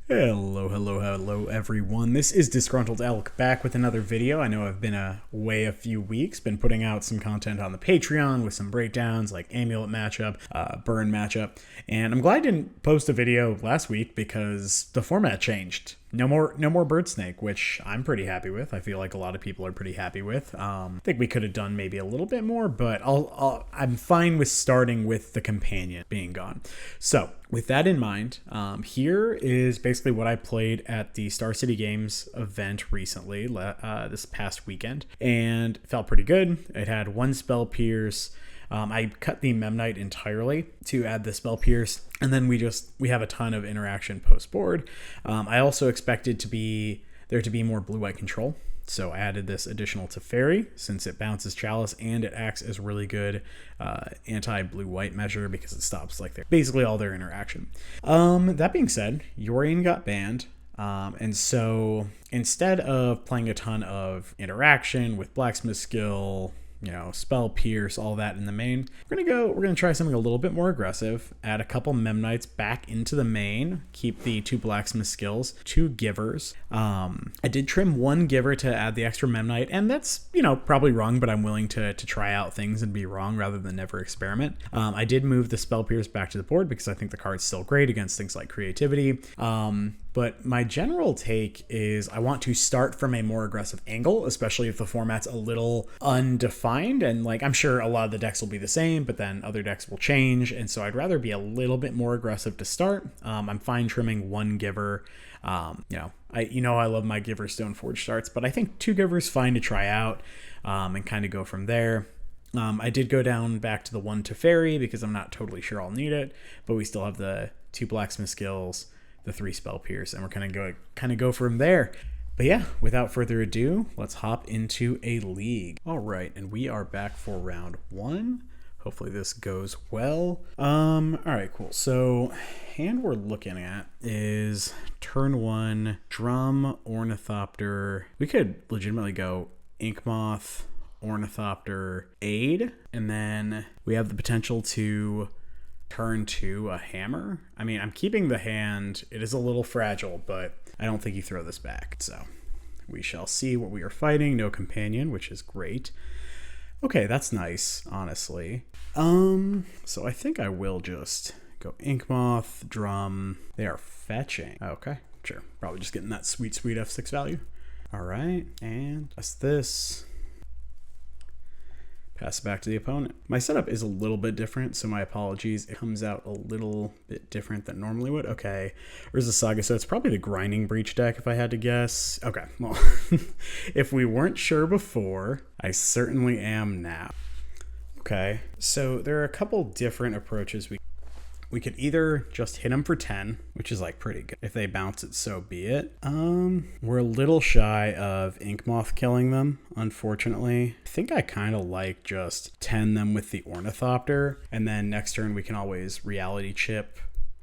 Hello everyone. This is Disgruntled Elk back with another video. I know I've been away a few weeks, been putting out some content on the Patreon with some breakdowns like Amulet matchup, Burn matchup, and I'm glad I didn't post a video last week because the format changed. No more Bird Snake, which I'm pretty happy with. I feel like a lot of people are pretty happy with. I think we could have done maybe a little bit more, but I'm fine with starting with the companion being gone. So with that in mind, here is basically what I played at the Star City Games event recently, this past weekend, and it felt pretty good. It had one Spell Pierce. I cut the Memnite entirely to add the Spell Pierce, and then we have a ton of interaction post board. I also expected there to be more blue-white control, so I added this additional Teferi since it bounces Chalice and it acts as really good anti-blue-white measure because it stops basically all their interaction. That being said, Yorion got banned. And so instead of playing a ton of interaction with Blacksmith skill, Spell Pierce, all that in the main, we're gonna try something a little bit more aggressive, add a couple Memnites back into the main, keep the 2 Blacksmith skills, 2 Givers. I did trim 1 Giver to add the extra Memnite, and that's, probably wrong, but I'm willing to try out things and be wrong rather than never experiment. I did move the Spell Pierce back to the board because I think the card's still great against things like creativity. But my general take is I want to start from a more aggressive angle, especially if the format's a little undefined. And I'm sure a lot of the decks will be the same, but then other decks will change. And so I'd rather be a little bit more aggressive to start. I'm fine trimming 1 Giver. I love my Giver Stoneforge starts, but I think 2 Givers fine to try out and kind of go from there. I did go down back to the 1 Teferi because I'm not totally sure I'll need it, but we still have the 2 Blacksmith skills, the 3 Spell Pierce, and we're kind of go from there. But yeah, without further ado, let's hop into a league. All right, and we are back for round 1. Hopefully this goes well. All right, cool. So hand we're looking at is turn 1, Drum, Ornithopter. We could legitimately go Inkmoth, Ornithopter, Aid, and then we have the potential to turn 2 a Hammer. I mean, I'm keeping the hand. It is a little fragile, but I don't think you throw this back. So we shall see what we are fighting. No companion, which is great. Okay, that's nice, honestly. So I think I will just go Inkmoth, Drum. They are fetching. Okay, sure. Probably just getting that sweet F6 value. All right, and that's this. Pass it back to the opponent. My setup is a little bit different, so my apologies. It comes out a little bit different than normally would. Okay, Urza Saga, so it's probably the Grinding Breach deck if I had to guess. Okay, well, if we weren't sure before, I certainly am now. Okay, so there are a couple different approaches we could either just hit them for 10, which is pretty good. If they bounce it, so be it. We're a little shy of Inkmoth killing them, unfortunately. I think I kind of like just 10 them with the Ornithopter, and then next turn we can always Reality Chip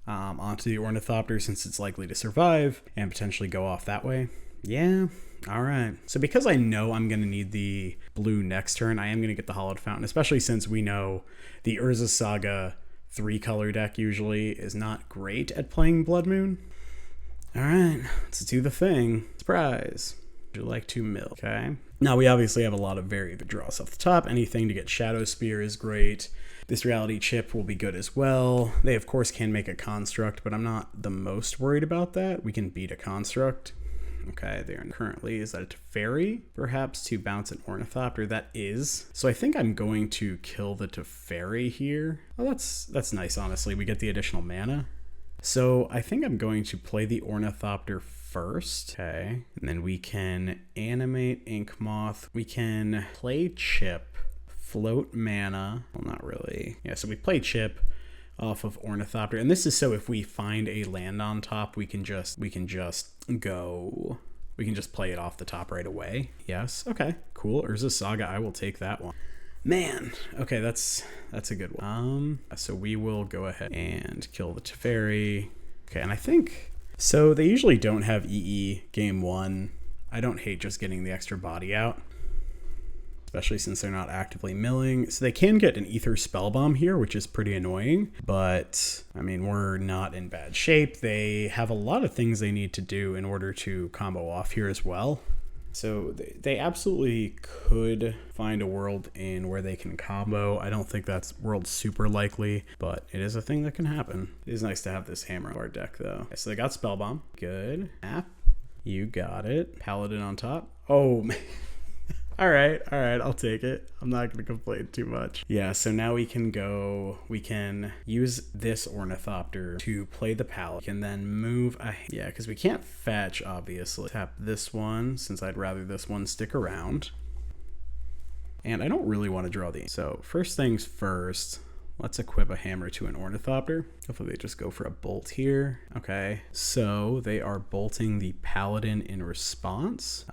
onto the Ornithopter since it's likely to survive and potentially go off that way. Yeah. All right. So because I know I'm going to need the blue next turn, I am going to get the Hollowed Fountain, especially since we know the Urza Saga 3-color deck usually is not great at playing Blood Moon. All right, let's do the thing. Surprise. Would you like to mill? Okay. Now we obviously have a lot of varied draws off the top. Anything to get Shadow Spear is great. This Reality Chip will be good as well. They of course can make a Construct, but I'm not the most worried about that. We can beat a Construct. Okay, they're currently, is that a Teferi? Perhaps to bounce an Ornithopter, that is. So I think I'm going to kill the Teferi here. Oh, that's nice, honestly. We get the additional mana. So I think I'm going to play the Ornithopter first. Okay, and then we can animate Inkmoth. We can play Chip, float mana. Well, not really. Yeah, so we play Chip off of Ornithopter, and this is so if we find a land on top, we can just play it off the top right away. Yes. Okay, cool. Urza Saga, I will take that one. Man, okay, that's a good one. So we will go ahead and kill the Teferi. Okay, and I think so they usually don't have EE game 1. I don't hate just getting the extra body out, especially since they're not actively milling. So they can get an Ether Spellbomb here, which is pretty annoying, but I mean, we're not in bad shape. They have a lot of things they need to do in order to combo off here as well. So they absolutely could find a world in where they can combo. I don't think that's world super likely, but it is a thing that can happen. It is nice to have this hammer on our deck though. Okay, so they got Spellbomb. Good. App. You got it. Paladin on top. Oh, man. All right, I'll take it. I'm not going to complain too much. Yeah, so now we can use this Ornithopter to play the Paladin. We can then move, yeah, because we can't fetch, obviously. Tap this one, since I'd rather this one stick around. And I don't really want to draw these. So first things first, let's equip a hammer to an Ornithopter. Hopefully they just go for a bolt here. Okay, so they are bolting the Paladin in response.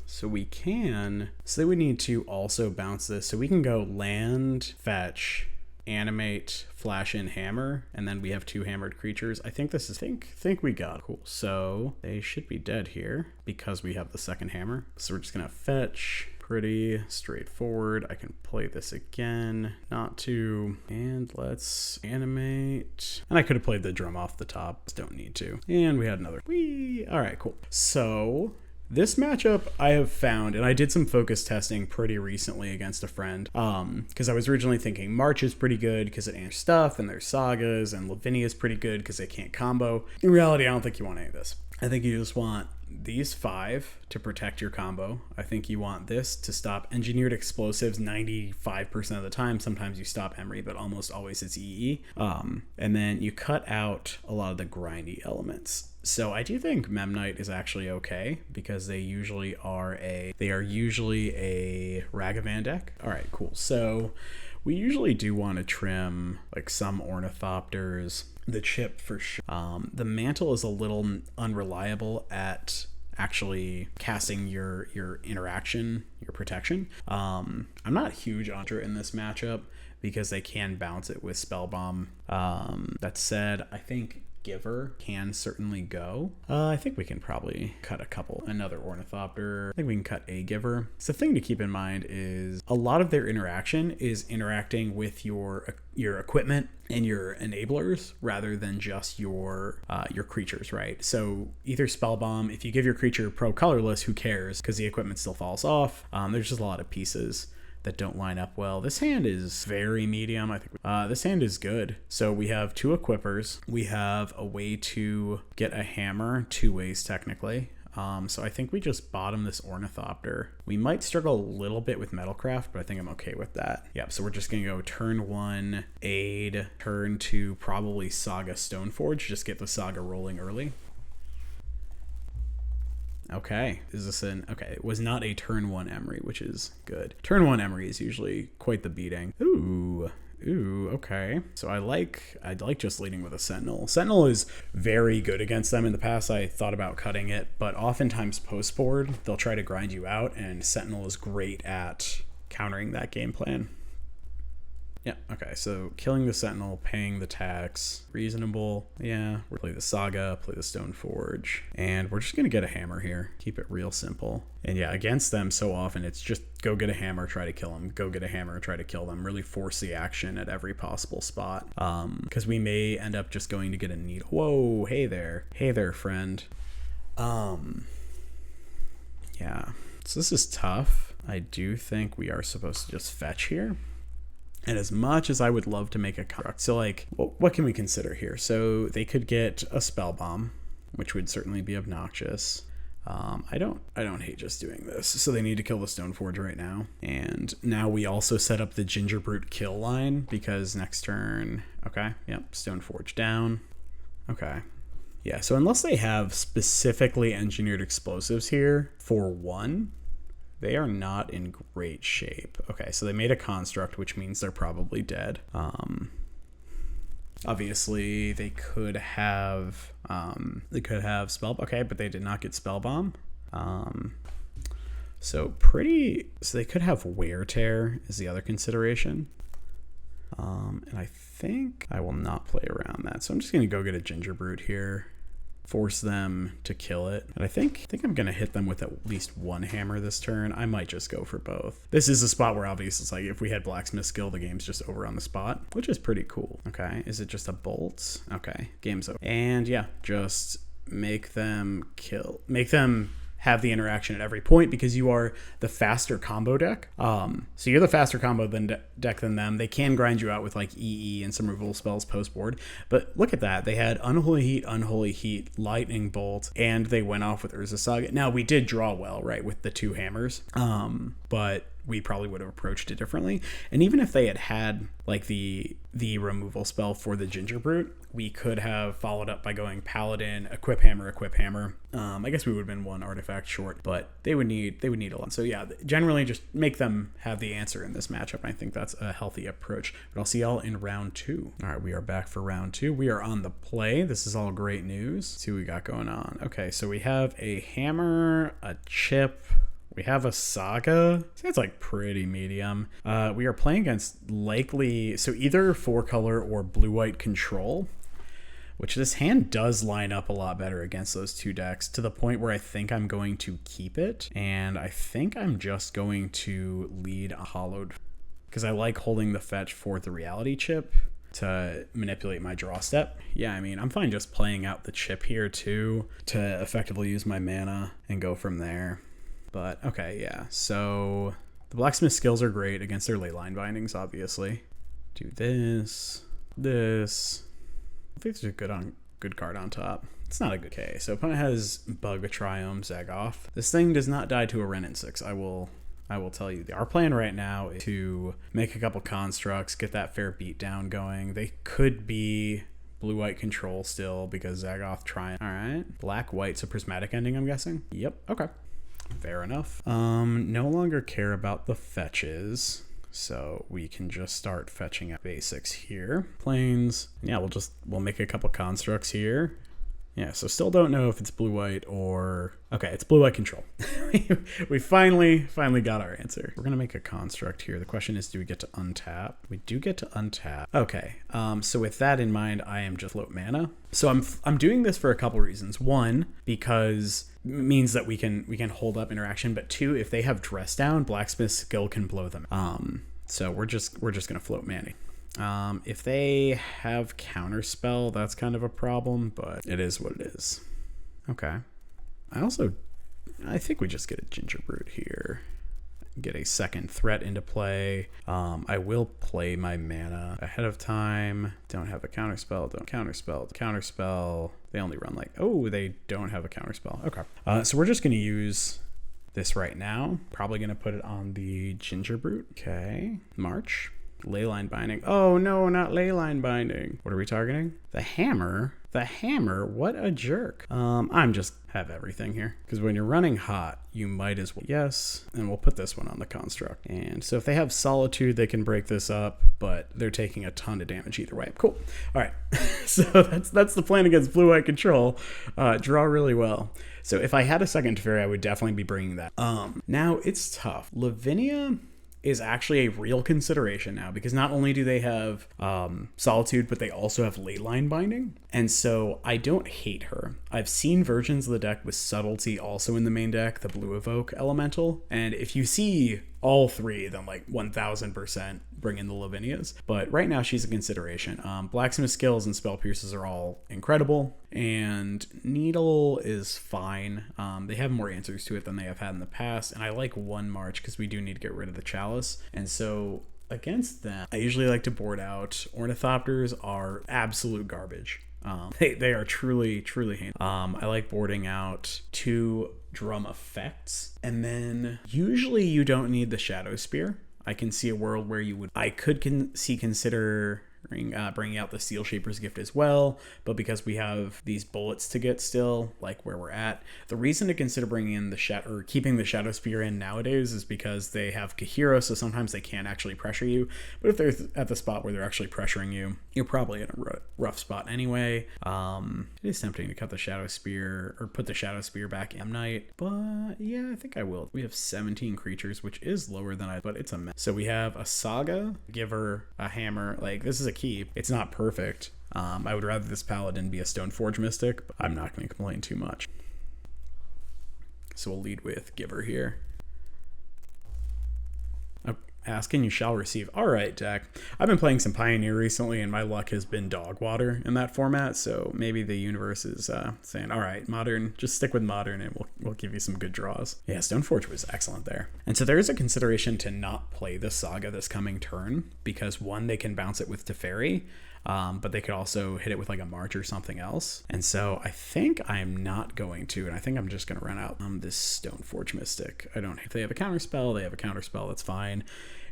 So we can, so they would need to also bounce this. So we can go land, fetch, animate, flash in hammer, and then we have 2 hammered creatures. I think this is, think we got it. Cool. So they should be dead here because we have the second hammer. So we're just gonna fetch. Pretty straightforward. I can play this again, not to, and let's animate. And I could have played the drum off the top, just don't need to. And we had another, whee. All right, cool. So this matchup I have found, and I did some focus testing pretty recently against a friend, because I was originally thinking March is pretty good because it answers stuff, and there's sagas, and Lavinia is pretty good because they can't combo. In reality, I don't think you want any of this. I think you just want these 5 to protect your combo. I think you want this to stop engineered explosives 95% of the time. Sometimes you stop Emery, but almost always it's EE. And then you cut out a lot of the grindy elements. So I do think Memnite is actually okay because they usually are a Ragavan deck. All right, cool. So we usually do want to trim like some Ornithopters, the chip for sure. The mantle is a little unreliable at actually casting your interaction, your protection. I'm not huge on it in this matchup because they can bounce it with Spellbomb. That said, I think Giver can certainly go. I think we can probably cut another Ornithopter. I think we can cut a Giver. So the thing to keep in mind is a lot of their interaction is interacting with your equipment and your enablers rather than just your creatures, right? So either Spellbomb, if you give your creature pro colorless, who cares? Because the equipment still falls off. There's just a lot of pieces that don't line up well. This hand is very medium. I think this hand is good. So we have 2 equippers. We have a way to get a hammer 2 ways technically. So I think we just bottom this Ornithopter. We might struggle a little bit with Metalcraft, but I think I'm okay with that. Yep, so we're just gonna go turn 1, Aid, turn 2, probably Saga Stoneforge, just get the Saga rolling early. Okay, okay, it was not a turn 1 Emery, which is good. Turn 1 Emery is usually quite the beating. Ooh, okay. So I like just leading with a Sentinel. Sentinel is very good against them. In the past, I thought about cutting it, but oftentimes post-board, they'll try to grind you out, and Sentinel is great at countering that game plan. Yeah, okay, so killing the Sentinel, paying the tax, reasonable. Yeah, we'll play the Saga, play the Stoneforge, and we're just gonna get a hammer here. Keep it real simple. And yeah, against them so often, it's just go get a hammer, try to kill them, go get a hammer, try to kill them, really force the action at every possible spot. Because we may end up just going to get a needle. Whoa, hey there, friend. Yeah, so this is tough. I do think we are supposed to just fetch here. And as much as I would love to make a construct, so like, what can we consider here? So they could get a Spellbomb, which would certainly be obnoxious. I don't hate just doing this. So they need to kill the Stoneforge right now. And now we also set up the Gingerbrute kill line because next turn, okay, yep, Stoneforge down. Okay. Yeah, so unless they have specifically engineered explosives here for 1, they are not in great shape. Okay, so they made a construct, which means they're probably dead. Obviously, they could have Spellbomb. Okay, but they did not get Spellbomb. So they could have Wear Tear is the other consideration. And I think I will not play around that. So I'm just gonna go get a Gingerbrute here. force them to kill it. And I think I'm gonna hit them with at least one hammer this turn. I might just go for both. This is a spot where obviously it's like if we had blacksmith skill, the game's just over on the spot, which is pretty cool. Okay, is it just a bolt? Okay, game's over. And yeah, just make them have the interaction at every point because you are the faster combo deck. So you're the faster combo deck than them. They can grind you out with like EE and some removal spells post board. But look at that. They had Unholy Heat, Lightning Bolt, and they went off with Urza Saga. Now we did draw well, right, with the 2 hammers. But we probably would have approached it differently. And even if they had like the removal spell for the Ginger Brute, we could have followed up by going Paladin, equip hammer. I guess we would have been 1 artifact short, but they would need a lot. So yeah, generally just make them have the answer in this matchup. And I think that's a healthy approach. But I'll see y'all in round 2. All right, we are back for round 2. We are on the play. This is all great news. Let's see what we got going on. Okay, so we have a hammer, a chip. We have a Saga. So it's like pretty medium. We are playing against likely, so either 4-color or blue-white control, which this hand does line up a lot better against those 2 decks to the point where I think I'm going to keep it. And I think I'm just going to lead a hollowed because I like holding the fetch for the reality chip to manipulate my draw step. Yeah, I mean, I'm fine just playing out the chip here too to effectively use my mana and go from there. But okay, yeah, so the blacksmith skills are great against their ley line bindings, obviously. Do this. I think there's a good card on top. It's not a good case. So opponent has Bug, Triome, Zagoth. This thing does not die to a Wrenn and 6. I will tell you. Our plan right now is to make a couple constructs, get that fair beatdown going. They could be blue-white control still because Zagoth Triumph. All right, black-white, so prismatic ending, I'm guessing. Yep. Okay. Fair enough. No longer care about the fetches, so we can just start fetching at basics here. Planes. Yeah, we'll make a couple constructs here. Yeah, so still don't know if it's blue-white or... Okay, it's blue-white control. We finally got our answer. We're going to make a construct here. The question is, do we get to untap? We do get to untap. Okay, so with that in mind, I am just float mana. So I'm doing this for a couple reasons. One, because it means that we can hold up interaction, but 2, if they have dress down, blacksmith skill can blow them. So we're just going to float mana. If they have counterspell, that's kind of a problem, but it is what it is. Okay. I think we just get a Ginger Brute here. Get a second threat into play. I will play my mana ahead of time. Don't have a counterspell. Don't counterspell. They only run like, oh, they don't have a counterspell. Okay. So we're just going to use this right now. Probably going to put it on the Ginger Brute. Okay. March. Leyline binding. Oh no, not leyline binding. What are we targeting? The hammer. The hammer. What a jerk. I'm just have everything here because when you're running hot, you might as well. Yes, and we'll put this one on the construct. And so if they have solitude, they can break this up, but they're taking a ton of damage either way. Cool. All right. So that's the plan against blue-white control. Draw really well. So if I had a second Teferi, I would definitely be bringing that. Now it's tough. Lavinia is actually a real consideration now because not only do they have Solitude, but they also have Leyline Binding. And so I don't hate her. I've seen versions of the deck with Subtlety also in the main deck, the Blue Evoke Elemental. And if you see all 3, then like 1000% bring in the Lavinias. But right now she's a consideration. Blacksmith skills and Spell Pierces are all incredible. And Needle is fine. They have more answers to it than they have had in the past. And I like 1 March because we do need to get rid of the Chalice. And so against that, I usually like to board out. Ornithopters are absolute garbage. They are truly handy. I like boarding out 2 drum effects, and then usually you don't need the Shadow Spear. I can see a world where I could consider bringing out the Steel Shaper's Gift as well, but because we have these bullets to get still, like where we're at, the reason to consider bringing in the keeping the Shadow Spear in nowadays is because they have Kaheera, so sometimes they can't actually pressure you. But if they're at the spot where they're actually pressuring you, you're probably in a rough spot anyway. It is tempting to cut the Shadow Spear or put the Shadow Spear back in Memnite, but yeah, I think I will. We have 17 creatures, which is lower than but it's a mess. So we have a Saga, give her a hammer. Like, this is a keep. It's not perfect. I would rather this paladin be a Stoneforge Mystic, but I'm not going to complain too much. So we'll lead with Giver here. Ask and you shall receive. All right, deck. I've been playing some Pioneer recently, and my luck has been dog water in that format. So maybe the universe is saying, all right, Modern, just stick with Modern, and we'll give you some good draws. Yeah, Stoneforge was excellent there. And so there is a consideration to not play the Saga this coming turn, because one, they can bounce it with Teferi, but they could also hit it with like a March or something else. And so I think I'm not going to, and I think I'm just going to run out this Stoneforge Mystic. If they have a counterspell, they have a counterspell, that's fine.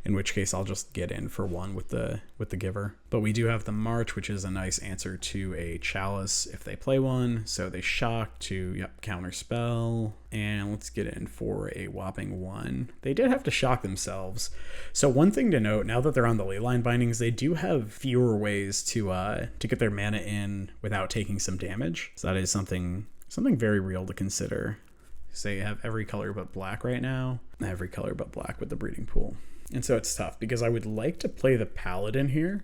In which case I'll just get in for one with the Giver. But we do have the March, which is a nice answer to a Chalice if they play one. So they shock to, counterspell. And let's get in for a whopping 1. They did have to shock themselves. So one thing to note, now that they're on the Leyline Bindings, they do have fewer ways to get their mana in without taking some damage. So that is something very real to consider. So they have every color but black right now. Every color but black with the Breeding Pool. And so it's tough because I would like to play the Paladin here,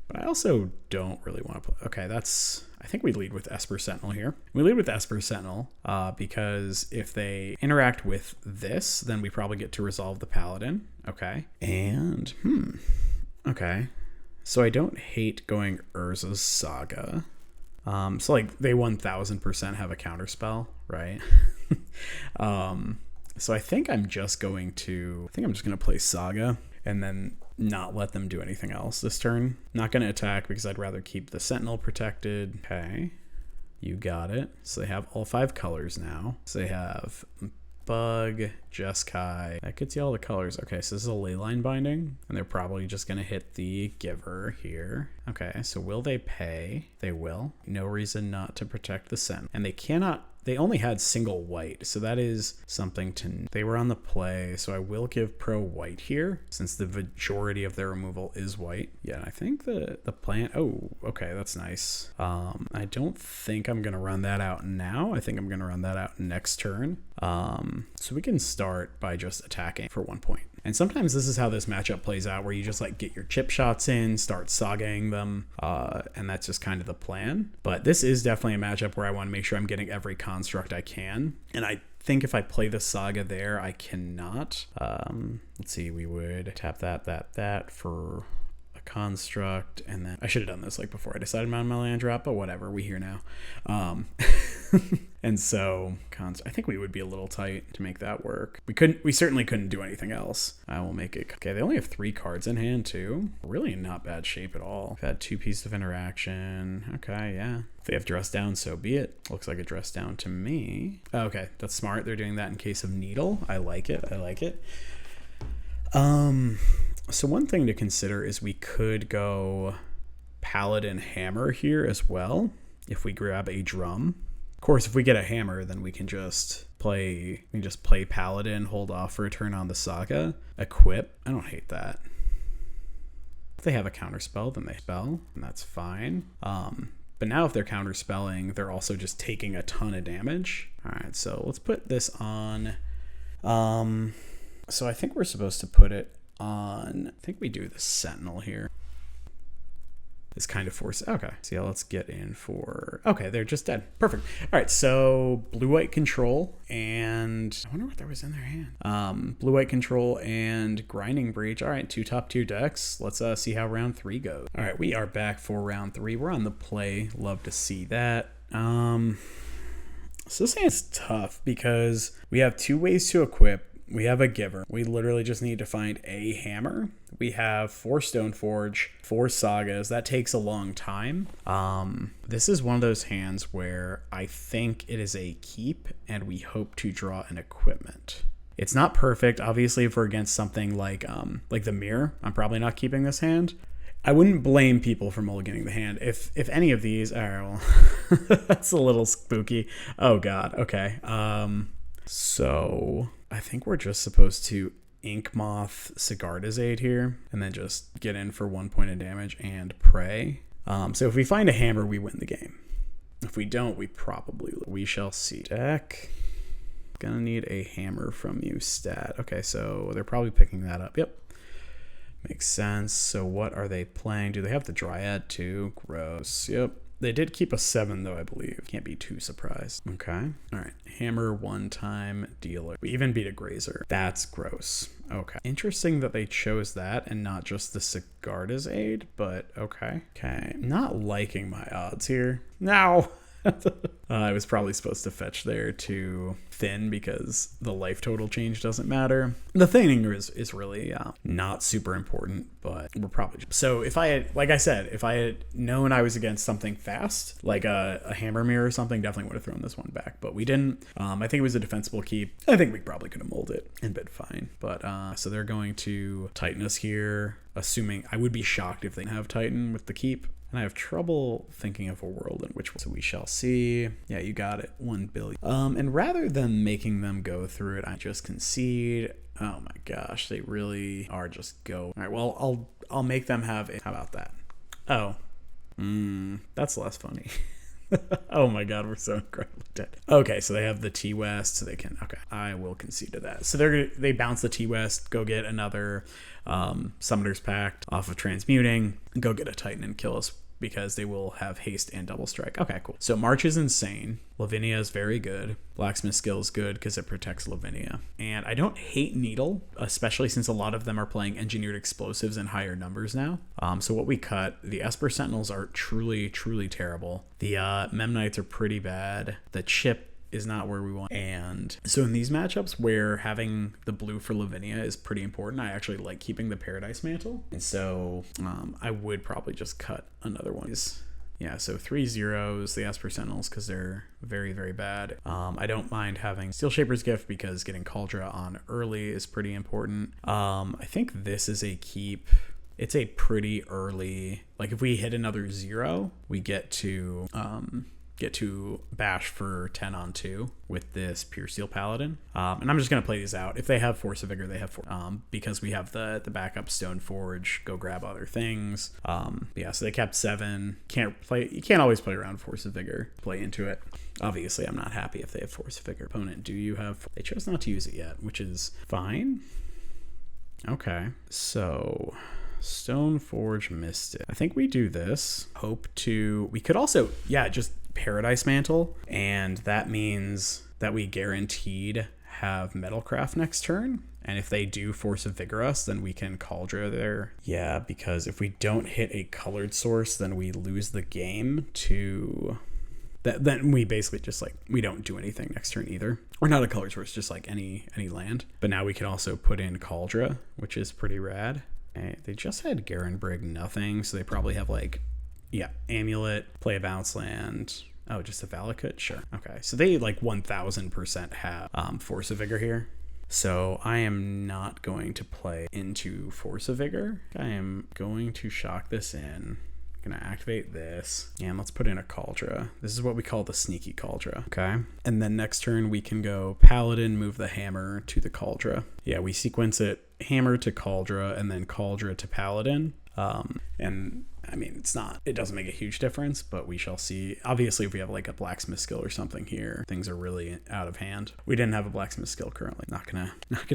but I also don't really want to play. Okay, I think we lead with Esper Sentinel here. We lead with Esper Sentinel because if they interact with this, then we probably get to resolve the Paladin. Okay. And, okay. So I don't hate going Urza's Saga. So like they 1000% have a counterspell, right? So I think I'm just going to play Saga and then not let them do anything else this turn. Not going to attack because I'd rather keep the Sentinel protected. Okay, you got it. So they have all 5 colors now. So they have Bug, Jeskai. That gets you all the colors. Okay, so this is a Leyline Binding, and they're probably just going to hit the Giver here. Okay, so will they pay? They will. No reason not to protect the Sentinel. And they cannot... They only had single white, so that is something to... They were on the play, so I will give pro white here, since the majority of their removal is white. Yeah, I think the plant... Oh, okay, that's nice. I don't think I'm going to run that out now. I think I'm going to run that out next turn. So we can start by just attacking for 1 point. And sometimes this is how this matchup plays out, where you just like get your chip shots in, start sagaing them, and that's just kind of the plan. But this is definitely a matchup where I want to make sure I'm getting every construct I can. And I think if I play the Saga there, I cannot. Let's see, we would tap that for a construct, and then I should have done this like before I decided on my land drop, but whatever, we here now. And so I think we would be a little tight to make that work. We certainly couldn't do anything else. I will make it. Okay, they only have 3 cards in hand too. Really in not bad shape at all. We've had 2 pieces of interaction. Okay, yeah. If they have dress down, so be it. Looks like a dress down to me. Okay, that's smart. They're doing that in case of Needle. I like it. So one thing to consider is we could go Paladin Hammer here as well if we grab a drum. Of course, if we get a hammer, then we can just play Paladin, hold off for a turn on the Saga, equip. I don't hate that. If they have a counterspell, then they spell, and that's fine. But now if they're counterspelling, they're also just taking a ton of damage. All right, so let's put this on. So I think we're supposed to put it on, I think we do the Sentinel here. Is kind of force. Okay, so yeah, let's get in for... Okay, they're just dead. Perfect. All right, so blue-white control, and I wonder what there was in their hand. Blue-white control and Grinding Breach. All right, 2 top 2 decks. Let's see how round 3 goes. All right, we are back for round 3. We're on the play. Love to see that. So this hand's tough because we have 2 ways to equip. We have a Giver. We literally just need to find a hammer. We have 4 Stoneforge, 4 Sagas. That takes a long time. This is one of those hands where I think it is a keep and we hope to draw an equipment. It's not perfect. Obviously, if we're against something like the Mirror, I'm probably not keeping this hand. I wouldn't blame people for mulliganing the hand. If any of these are, well, that's a little spooky. Oh God. Okay. So I think we're just supposed to Ink Moth Sigarda's Aid here and then just get in for 1 point of damage and pray. So if we find a hammer, we win the game. If we don't, we shall see. Deck. Gonna need a hammer from you, stat. Okay, so they're probably picking that up. Yep. Makes sense. So what are they playing? Do they have the Dryad too? Gross. Yep. They did keep a 7 though, I believe. Can't be too surprised. Okay. All right. Hammer, one-time dealer. We even beat a Grazer. That's gross. Okay. Interesting that they chose that and not just the Sigarda's aid, but okay. Okay. Not liking my odds here. No. I was probably supposed to fetch there to Thin because the life total change doesn't matter. The thinning is really not super important, but we're probably... So if I had, like I said, if I had known I was against something fast, like a Hammer Mirror or something, definitely would have thrown this one back, but we didn't. I think it was a defensible keep. I think we probably could have molded it and been fine. But so they're going to Titan us here, assuming... I would be shocked if they didn't have Titan with the keep. And I have trouble thinking of a world in which, so we shall see. Yeah, you got it. 1 billion. And rather than making them go through it, I just concede. Oh my gosh, they really are just go. All right, well, I'll make them have a, how about that? Oh, that's less funny. Oh my god, we're so incredibly dead. Okay, so they have the T-West, so they can, okay, I will concede to that. So they bounce the T-West, go get another Summoner's Pact off of Transmuting, go get a Titan and kill us because they will have haste and double strike. Okay, cool. So March is insane. Lavinia is very good. Blacksmith skill is good because it protects Lavinia. And I don't hate Needle, especially since a lot of them are playing engineered explosives in higher numbers now. So what we cut, the Esper Sentinels are truly, truly terrible. The Memnites are pretty bad. The chip is not where we want. And so in these matchups where having the blue for Lavinia is pretty important, I actually like keeping the Paradise Mantle. And so I would probably just cut another one. Yeah, so 3 zeros, the Esper Sentinels, because they're very, very bad. I don't mind having Steel Shaper's Gift because getting Cauldra on early is pretty important. I think this is a keep. It's a pretty early, like if we hit another 0, we get to bash for 10 on 2 with this Pure Steel Paladin. And I'm just going to play these out. If they have Force of Vigor, they have because we have the backup Stone Forge, go grab other things. Yeah, so they kept 7. You can't always play around Force of Vigor, play into it. Obviously, I'm not happy if they have Force of Vigor. Opponent, do you have... They chose not to use it yet, which is fine. Okay, so... Stone Forge missed it. I think we do this. We could also, yeah, just Paradise Mantle, and that means that we guaranteed have Metalcraft next turn. And if they do Force of Vigor us, then we can Cauldra there. Yeah, because if we don't hit a colored source, then we lose the game to... Then we basically just like, we don't do anything next turn either. Or not a color source, just like any land. But now we can also put in Cauldra, which is pretty rad. Okay, they just had Garen Brig nothing, so they probably have like, yeah, Amulet, play a bounce land. Oh, just a Valakut? Sure. Okay, so they like 1000% have Force of Vigor here. So I am not going to play into Force of Vigor. I am going to shock this in. Gonna activate this, and let's put in a Cauldra. This is what we call the sneaky Cauldra, okay? And then next turn we can go Paladin, move the Hammer to the Cauldra. Yeah, we sequence it Hammer to Cauldra, and then Cauldra to Paladin. And I mean, it doesn't make a huge difference, but we shall see. Obviously, if we have like a blacksmith skill or something here, things are really out of hand. We didn't have a blacksmith skill currently. Not gonna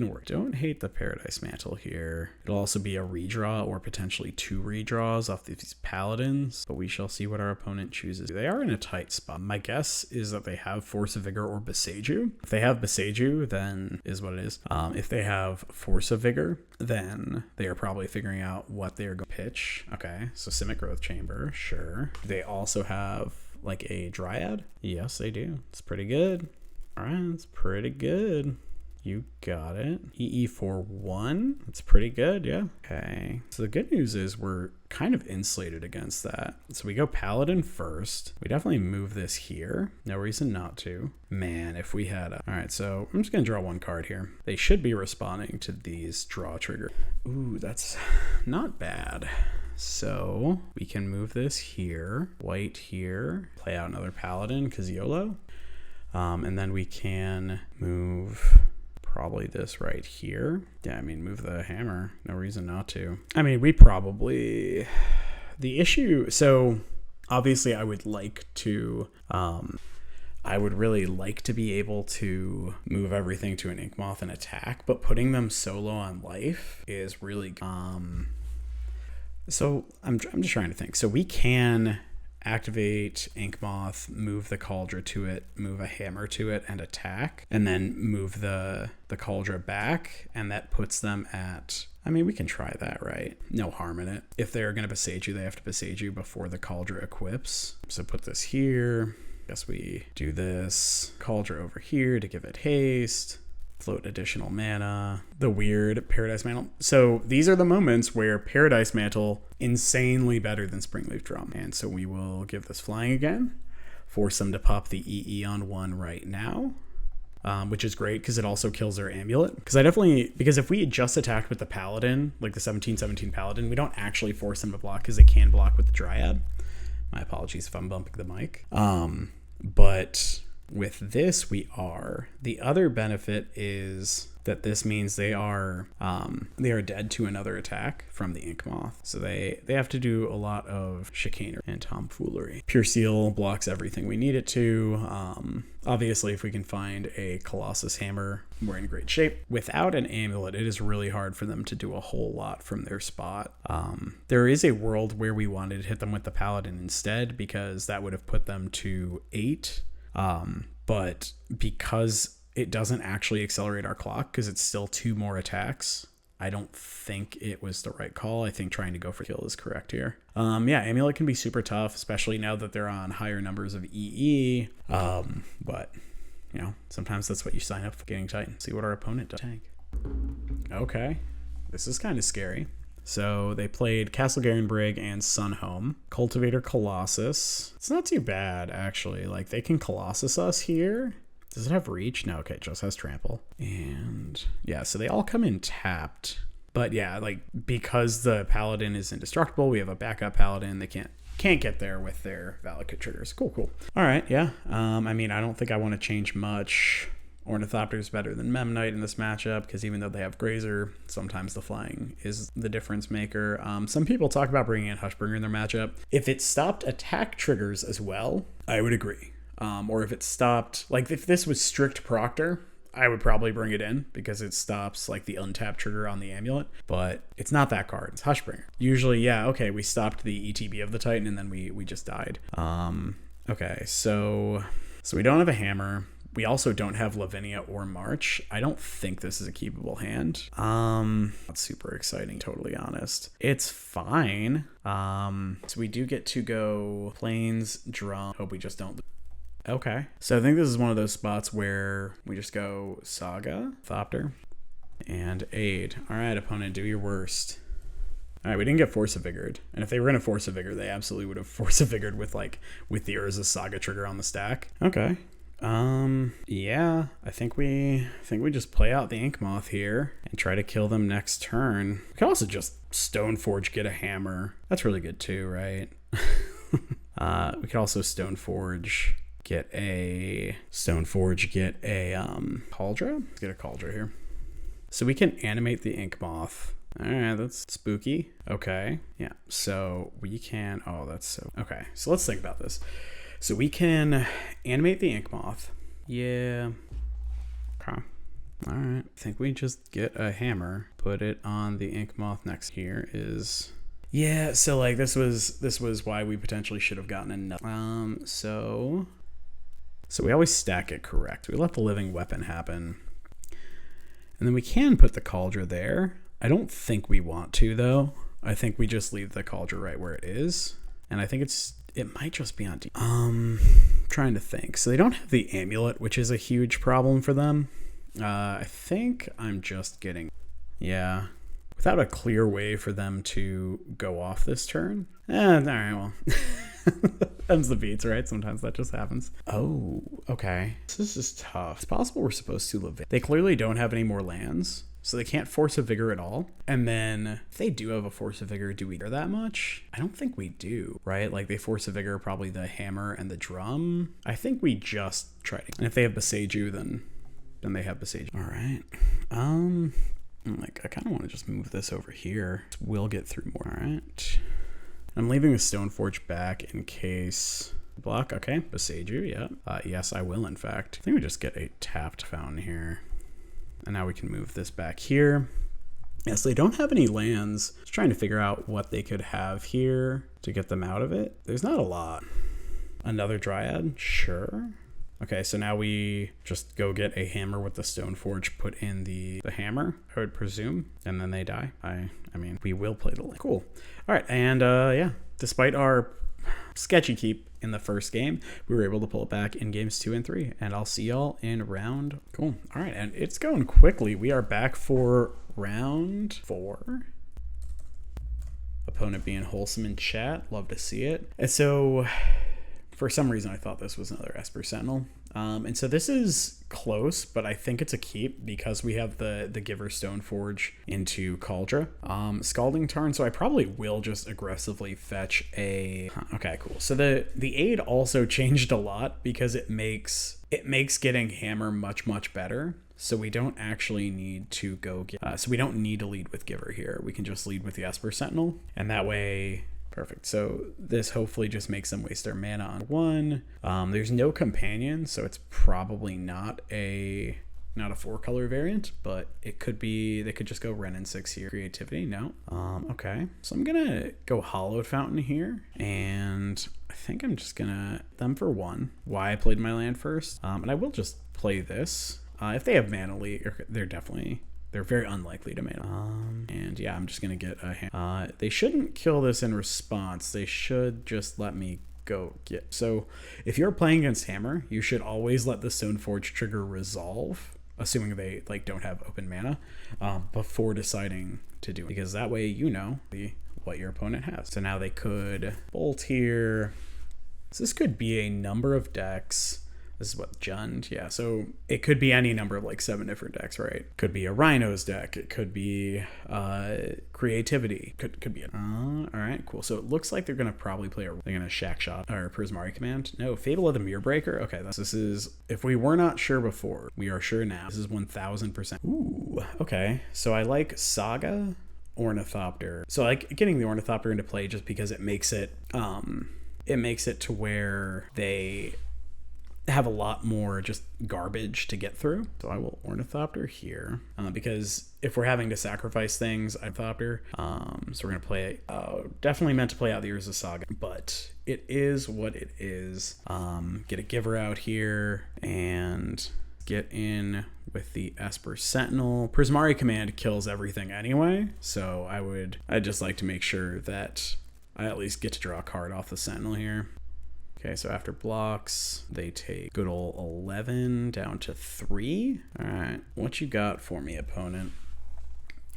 work. Don't hate the Paradise Mantle here. It'll also be a redraw or potentially 2 redraws off these paladins, but we shall see what our opponent chooses. They are in a tight spot. My guess is that they have Force of Vigor or Beseiju. If they have Beseiju, then is what it is. If they have Force of Vigor, then they are probably figuring out what they are going to pitch. Okay, so Simic Growth Chamber, sure. They also have like a Dryad. Yes, they do. It's pretty good. All right, it's pretty good. You got it. EE for 1. That's pretty good, yeah. Okay. So the good news is we're kind of insulated against that. So we go Paladin first. We definitely move this here. No reason not to. Man, if we had a... All right, so I'm just going to draw 1 card here. They should be responding to these draw triggers. Ooh, that's not bad. So we can move this here. White here. Play out another Paladin because YOLO. And then we can move... probably this right here. Yeah, I mean, move the hammer. No reason not to. I mean, we probably... The issue... So, obviously, I would like to... I would really like to be able to move everything to an Inkmoth and attack, but putting them so low on life is really... So I'm just trying to think. So we can activate Inkmoth, move the Cauldron to it, move a hammer to it, and attack, and then move the Cauldron back, and that puts them at... I mean, we can try that, right? No harm in it. If they're going to Besage you, they have to Besage you before the Cauldron equips. So put this here. Guess we do this. Cauldron over here to give it haste. Float additional mana. The weird Paradise Mantle. So these are the moments where Paradise Mantle insanely better than Springleaf Drum. And so we will give this flying again. Force them to pop the EE on 1 right now. Which is great because it also kills their amulet. Because if we had just attacked with the Paladin, like the 17/17 Paladin, we don't actually force them to block because they can block with the Dryad. My apologies if I'm bumping the mic. But with this, we are. The other benefit is that this means they are dead to another attack from the Inkmoth. So they have to do a lot of chicanery and tomfoolery. Pure Seal blocks everything we need it to. Obviously, if we can find a Colossus Hammer, we're in great shape. Without an amulet, it is really hard for them to do a whole lot from their spot. There is a world where we wanted to hit them with the Paladin instead, because that would have put them to 8. But because it doesn't actually accelerate our clock because it's still 2 more attacks, I don't think it was the right call. I think trying to go for kill is correct here. Yeah, Amulet can be super tough, especially now that they're on higher numbers of EE. But, you know, sometimes that's what you sign up for, getting Titan. See what our opponent does. Tank. Okay, this is kind of scary. So they played Castle Garenbrig and Sunhome. Cultivator Colossus. It's not too bad, actually. Like, they can Colossus us here. Does it have reach? No, okay, it just has trample. And yeah, so they all come in tapped. But yeah, like, because the Paladin is indestructible, we have a backup Paladin. They can't get there with their Valakut triggers. Cool. All right, yeah. I mean, I don't think I want to change much. Ornithopter is better than Memnite in this matchup because even though they have Grazer, sometimes the flying is the difference maker. Some people talk about bringing in Hushbringer in their matchup. If it stopped attack triggers as well, I would agree. Or if it stopped, like if this was strict Proctor, I would probably bring it in because it stops like the untap trigger on the amulet, but it's not that card. It's Hushbringer. Usually, yeah, okay, we stopped the ETB of the Titan and then we just died. Okay, so we don't have a hammer. We also don't have Lavinia or March. I don't think this is a keepable hand. Not super exciting, totally honest. It's fine. So we do get to go Plains, Drum. Hope we just don't. Okay. So I think this is one of those spots where we just go Saga, Thopter, and Aid. All right, opponent, do your worst. All right, we didn't get Force of Vigored. And if they were going to Force of Vigor, they absolutely would have Force of Vigored with the Urza Saga trigger on the stack. Okay. Yeah, I think we just play out the Inkmoth here and try to kill them next turn. We can also just Stoneforge, get a hammer. That's really good too, right? We could also Stoneforge, get a Cauldron. Let's get a Cauldron here. So we can animate the Inkmoth. All right, that's spooky. Okay, yeah, so we can, okay, so let's think about this. So we can animate the Inkmoth. Yeah. Okay. All right. I think we just get a hammer, put it on the Inkmoth next. Here is... Yeah, so like this was why we potentially should have gotten another. So we always stack it correct. We let the living weapon happen. And then we can put the Cauldron there. I don't think we want to though. I think we just leave the Cauldron right where it is. And I think it might just be on D. Trying to think. So they don't have the amulet, which is a huge problem for them. I think I'm just getting... Yeah. Without a clear way for them to go off this turn. All right, well. Them's the beats, right? Sometimes that just happens. Oh, okay. This is tough. It's possible we're supposed to live. They clearly don't have any more lands. So they can't Force a Vigor at all. And then if they do have a Force of Vigor, do we care that much? I don't think we do, right? Like they Force a Vigor, probably the hammer and the drum. I think we just try to. And if they have Beseiju, then they have Beseiju. All right. I kind of want to just move this over here. We'll get through more. All right. I'm leaving the Stoneforge back in case. Block. Okay. Beseiju. Yeah. Yes, I will, in fact. I think we just get a tapped fountain here. And now we can move this back here. Yes, they don't have any lands. Just trying to figure out what they could have here to get them out of it. There's not a lot. Another Dryad? Sure. Okay, so now we just go get a hammer with the Stoneforge put in the hammer, I would presume, and then they die. I mean, we will play the land. Cool. All right, and yeah, despite our sketchy keep in the first game, we were able to pull it back in games 2 and 3, and I'll see y'all in round. Cool. All right, and it's going quickly. We are back for round 4. Opponent being wholesome in chat. Love to see it. And so for some reason, I thought this was another Esper Sentinel. And so this is close, but I think it's a keep because we have the Giver Stoneforge into Kaldra. Scalding Tarn, so I probably will just aggressively fetch a... Okay, cool. So the aid also changed a lot because it makes getting hammer much better. So we don't actually need to go get... so we don't need to lead with Giver here. We can just lead with the Esper Sentinel, and that way... Perfect. So this hopefully just makes them waste their mana on 1. There's no companion, so it's probably not a 4-color variant, but it could be. They could just go Ren and 6 here. Creativity, no. Okay. So I'm gonna go Hallowed Fountain here, and I think I'm just gonna them for 1. Why I played my land first, and I will just play this. If they have mana leak, they're very unlikely to mana. And yeah, I'm just going to get a hand. They shouldn't kill this in response. They should just let me go get... So if you're playing against hammer, you should always let the Stoneforge trigger resolve, assuming they don't have open mana, before deciding to do it. Because that way you know what your opponent has. So now they could bolt here. So this could be a number of decks. This is what, Jund? Yeah, so it could be any number of 7 different decks, right? Could be a Rhino's deck. It could be Creativity. Could be all right, cool. So it looks like they're going to probably play they're going to Shack Shot or Prismari Command. No, Fable of the Mirror Breaker. Okay, this is, if we were not sure before, we are sure now. This is 1000%. Ooh, okay. So I like Saga, Ornithopter. So I like getting the Ornithopter into play just because it makes it to where they have a lot more just garbage to get through. So I will Ornithopter here because if we're having to sacrifice things, Ornithopter. So we're gonna play. Definitely meant to play out the Urza Saga, but it is what it is. Get a Giver out here and get in with the Esper Sentinel. Prismari Command kills everything anyway, so I'd just like to make sure that I at least get to draw a card off the Sentinel here. Okay, so after blocks, they take good old 11 down to 3. All right, what you got for me, opponent?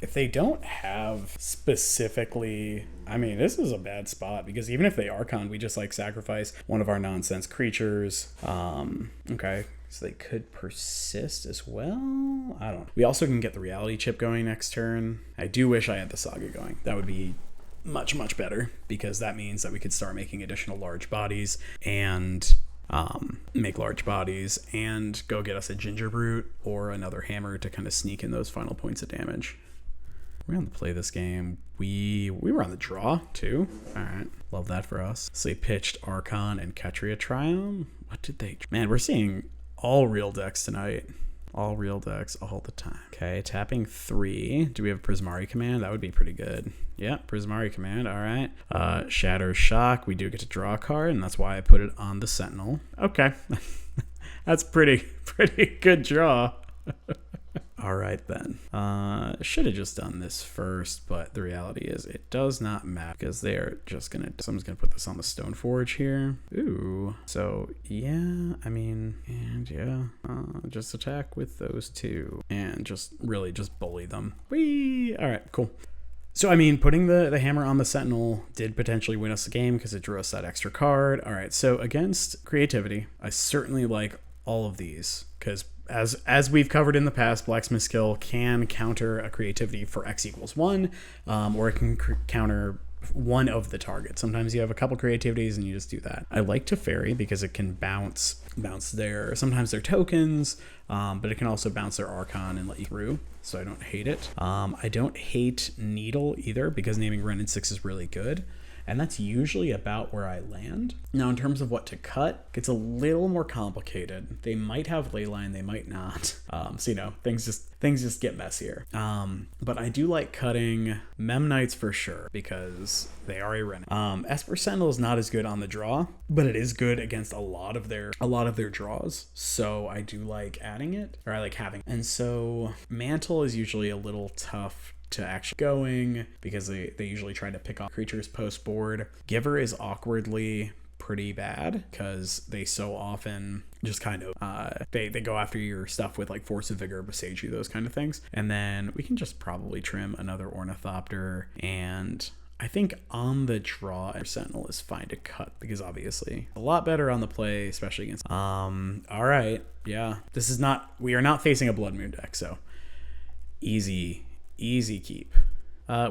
If they don't have specifically, I mean, this is a bad spot because even if they Archon, we just sacrifice one of our nonsense creatures. Okay, so they could persist as well. I don't know. We also can get the Reality Chip going next turn. I do wish I had the Saga going. That would be much better because that means that we could start making additional large bodies and make large bodies and go get us a Ginger Brute or another hammer to kind of sneak in those final points of damage. We're going to play this game. We were on the draw too. All right, love that for us. So they pitched Archon and Ketria Triumph. What did they... Man, we're seeing all real decks tonight. All real decks all the time. Okay, tapping 3. Do we have Prismari Command? That would be pretty good. Yeah, Prismari Command. All right. Shatter Shock. We do get to draw a card, and that's why I put it on the Sentinel. Okay. That's pretty good draw. All right, then. Should have just done this first, but the reality is it does not matter because they're just going to... Someone's going to put this on the Stoneforge here. Ooh. So, yeah, I mean, and yeah, just attack with those 2 and just really just bully them. Whee! All right, cool. So, I mean, putting the hammer on the Sentinel did potentially win us the game because it drew us that extra card. All right, so against Creativity, I certainly like all of these because as we've covered in the past, Blacksmith Skill can counter a Creativity for X equals 1, or it can counter one of the targets. Sometimes you have a couple Creativities and you just do that. I like Teferi because it can bounce sometimes their tokens, but it can also bounce their Archon and let you through, so I don't hate it. I don't hate Needle either because naming Ren and 6 is really good. and that's usually about where I land. Now, in terms of what to cut, it's a little more complicated. They might have leyline, they might not. So, you know, things just get messier. But I do like cutting Memnites for sure, because they are a Ren. Esper Sentinel is not as good on the draw, but it is good against a lot of their draws. So I do like adding it, or I like having. And so Mantle is usually a little tough to actually going, because they usually try to pick off creatures post board. Giver is awkwardly pretty bad, because they so often just kind of they go after your stuff with like Force of Vigor, Boseiju, those kind of things. And then we can just probably trim another Ornithopter, and I think on the draw Sentinel is fine to cut, because obviously a lot better on the play, especially against all right, yeah, we are not facing a Blood Moon deck, so easy keep.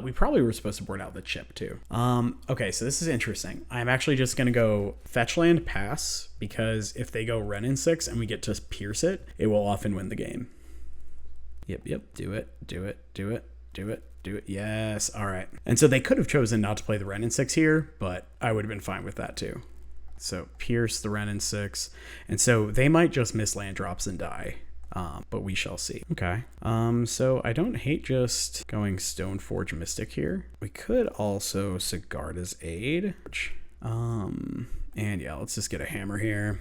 We probably were supposed to board out the chip too. Okay, so this is interesting. I'm actually just gonna go fetch land, pass, because if they go Renin 6 and we get to pierce it, it will often win the game. Yep, do it. Yes, all right. And so they could have chosen not to play the Renin 6 here, but I would have been fine with that too. So pierce the Renin 6, and so they might just miss land drops and die. But we shall see. Okay. So I don't hate just going Stoneforge Mystic here. We could also Sigarda's Aid. And yeah, let's just get a hammer here.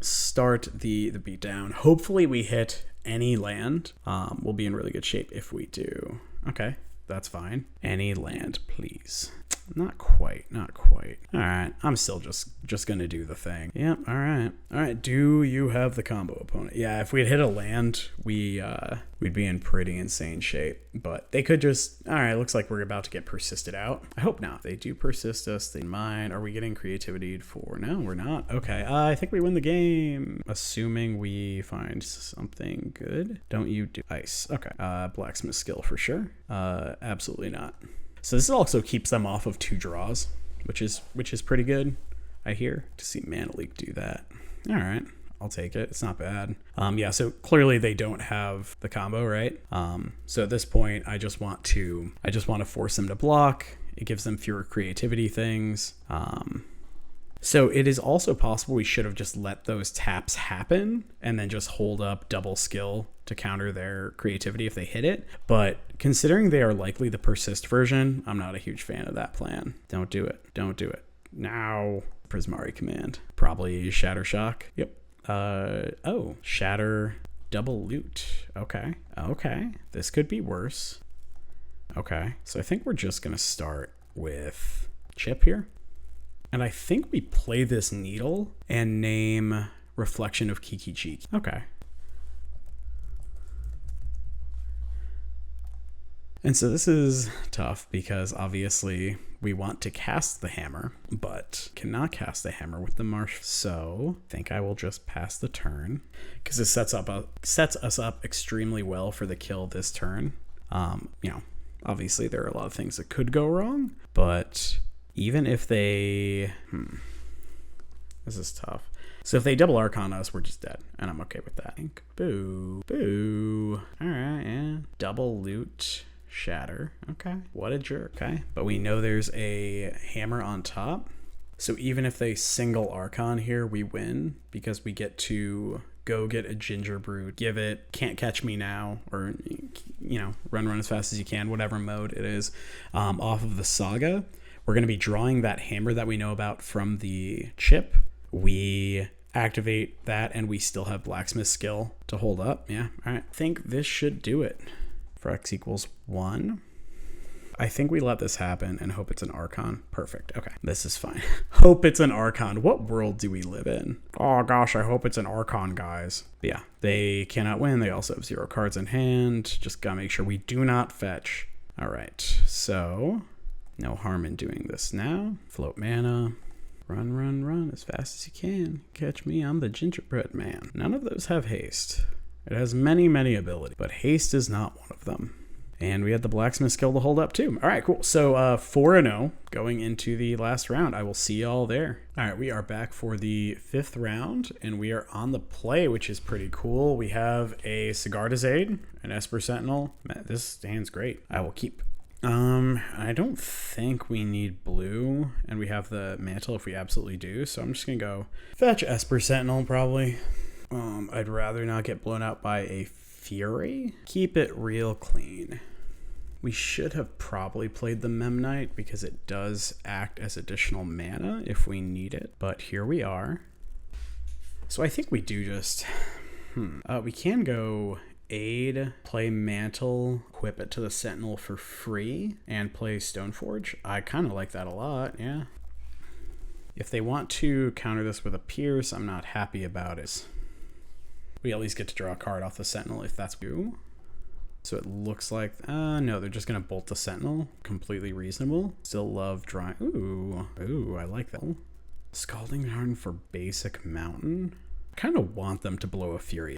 Start the beatdown. Hopefully we hit any land. We'll be in really good shape if we do. Okay, that's fine. Any land, please. Not quite. All right, I'm still just gonna do the thing. Yep. All right. Do you have the combo opponent? Yeah. If we'd hit a land, we'd be in pretty insane shape. But they could just. All right. Looks like we're about to get persisted out. I hope not. They do persist us. They mine. Are we getting creativity for? No, we're not. Okay. I think we win the game, assuming we find something good. Don't you do ice? Okay. Blacksmith skill for sure. Absolutely not. So this also keeps them off of 2 draws, which is pretty good, I hear, to see Mana Leak do that. All right, I'll take it. It's not bad. Yeah, so clearly they don't have the combo, right? So at this point, I just want to force them to block. It gives them fewer creativity things. So it is also possible we should have just let those taps happen and then just hold up double skill to counter their creativity if they hit it. But considering they are likely the persist version, I'm not a huge fan of that plan. Don't do it. Now, Prismari command. Probably Shatter Shock. Yep. Oh, Shatter double loot. Okay. This could be worse. Okay. So I think we're just going to start with Chip here. And I think we play this Needle and name Reflection of Kiki Cheek. Okay. And so this is tough because obviously we want to cast the hammer, but cannot cast the hammer with the marsh. So I think I will just pass the turn because it sets us up extremely well for the kill this turn. You know, obviously there are a lot of things that could go wrong, but even if they, this is tough. So if they double Arcana us, we're just dead, and I'm okay with that. Boo. All right, yeah. Double loot, shatter. Okay, what a jerk. Okay, but we know there's a hammer on top. So even if they single Archon here, we win because we get to go get a Ginger Brew, give it Can't Catch Me Now, or, you know, run as fast as you can, whatever mode it is, off of the Saga. We're going to be drawing that hammer that we know about from the chip. We activate that and we still have Blacksmith skill to hold up. Yeah, all right. I think this should do it for X equals 1. I think we let this happen and hope it's an Archon. Perfect. Okay, this is fine. Hope it's an Archon. What world do we live in? Oh gosh, I hope it's an Archon, guys. But yeah, they cannot win. They also have 0 cards in hand. Just gotta make sure we do not fetch. All right, so no harm in doing this now. Float mana. Run as fast as you can. Catch me, I'm the gingerbread man. None of those have haste. It has many abilities, but haste is not one of them. And we had the Blacksmith skill to hold up too. All right, cool. So 4-0 going into the last round. I will see y'all there. All right, we are back for the 5th round, and we are on the play, which is pretty cool. We have a Sigarda's Aid, an Esper Sentinel. Man, this hand's great. I will keep. I don't think we need blue, and we have the mantle if we absolutely do, so I'm just gonna go fetch Esper Sentinel probably. I'd rather not get blown out by a Fury. Keep it real clean. We should have probably played the Memnite because it does act as additional mana if we need it, but here we are. So I think we do just, we can go aid, play Mantle, equip it to the Sentinel for free, and play Stoneforge. I kind of like that a lot, yeah. If they want to counter this with a Pierce, I'm not happy about it. We at least get to draw a card off the Sentinel if that's you. So it looks like, no, they're just going to bolt the Sentinel. Completely reasonable. Still love drawing. Ooh, I like that. Scalding Tarn for basic mountain. I kind of want them to blow a Fury.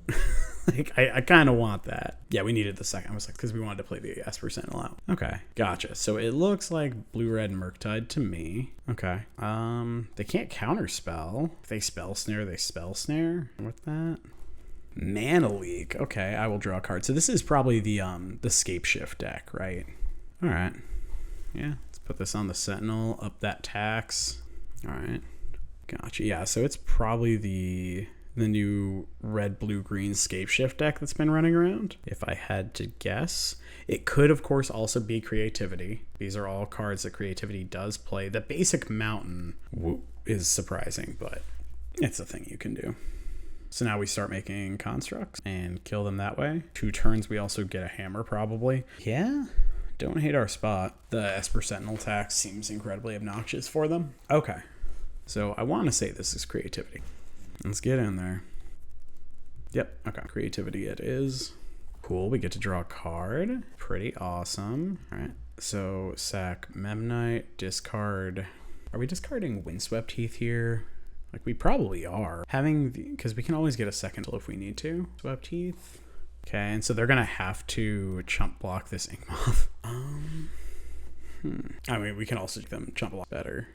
Like, I kind of want that. Yeah, we needed the second. I was like, because we wanted to play the Esper Sentinel out. Okay, gotcha. So it looks like blue-red Murktide to me. Okay. They can't counterspell. If they spell snare, they spell snare. With that. Mana Leak. Okay, I will draw a card. So this is probably the Scape Shift deck, right? All right. Yeah, let's put this on the Sentinel. Up that tax. All right. Gotcha. Yeah, so it's probably the new red, blue, green Scape Shift deck that's been running around. If I had to guess, it could, of course, also be Creativity. These are all cards that Creativity does play. The basic Mountain is surprising, but it's a thing you can do. So now we start making constructs and kill them that way. 2 turns, we also get a hammer probably. Yeah, don't hate our spot. The Esper Sentinel tax seems incredibly obnoxious for them. Okay, so I want to say this is Creativity. Let's get in there. Yep, okay, Creativity it is. Cool, we get to draw a card. Pretty awesome. All right, so sack Memnite, discard. Are we discarding Windswept Heath here? Like, we probably are. Because we can always get a second if we need to. Swept Heath. Okay, and so they're going to have to chump block this Inkmoth. I mean, we can also make them chump block better.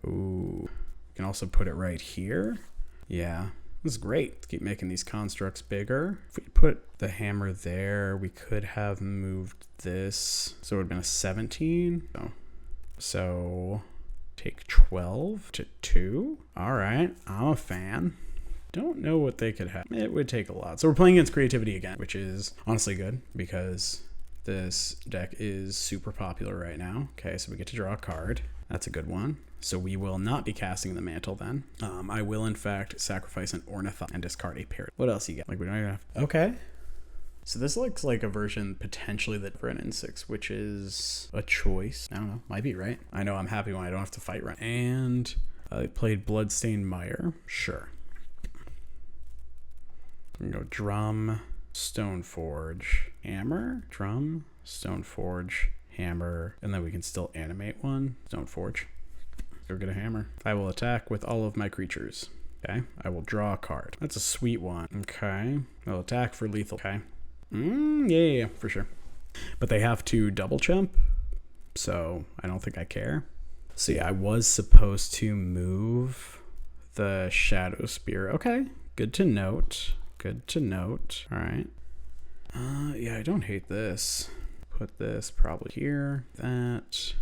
Ooh. We can also put it right here. Yeah, this is great. Let's keep making these constructs bigger. If we put the hammer there, we could have moved this. So it would have been a 17. So take 12 to 2. All right, I'm a fan. Don't know what they could have. It would take a lot. So we're playing against Creativity again, which is honestly good because this deck is super popular right now. Okay, so we get to draw a card. That's a good one. So we will not be casting the Mantle then. I will, in fact, sacrifice an Ornithopter and discard a Parrot. What else you got? Like, we don't even have... Okay. So this looks like a version potentially that for an N6, which is a choice. I don't know. Might be, right? I know I'm happy when I don't have to fight right. And I played Bloodstained Mire. Sure. We can go Drum, Stoneforge, Hammer, Drum, Stoneforge, Hammer, and then we can still animate one. Stoneforge. Go get a hammer. I will attack with all of my creatures. Okay. I will draw a card. That's a sweet one. Okay. I'll attack for lethal. Okay. Yeah, for sure. But they have to double jump, so I don't think I care. See, I was supposed to move the Shadow Spear. Okay. Good to note. Good to note. All right. Yeah, I don't hate this. Put this probably here. That.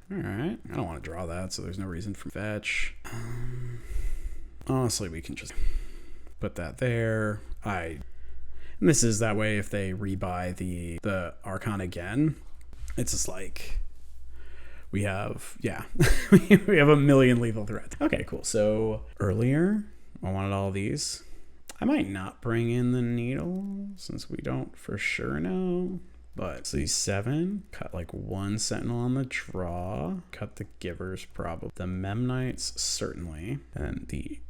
All right. I don't want to draw that, so there's no reason for fetch. Honestly, we can just put that there. And this is that way if they rebuy the Archon again. It's just like we have, yeah, we have a million lethal threats. Okay, cool. So earlier, I wanted all these. I might not bring in the needle since we don't for sure know. But see, 7, cut like 1 Sentinel on the draw, cut the Givers probably, the Memnites certainly, and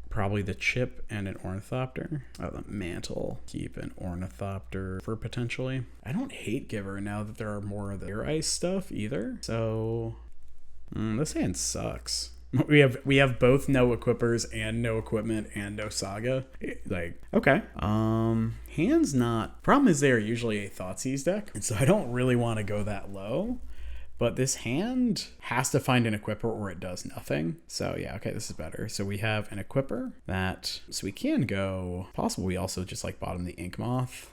probably the Chip and an Ornithopter. Oh, the Mantle, keep an Ornithopter for potentially. I don't hate Giver now that there are more of the Air Ice stuff either. So this hand sucks. We have both no equippers and no equipment and no saga. Like, okay. Hand's not... Problem is they're usually a Thoughtseize deck, and so I don't really want to go that low. But this hand has to find an equipper or it does nothing. So yeah, okay, this is better. So we have an equipper that... So we can go... Possible we also just like bottom the Inkmoth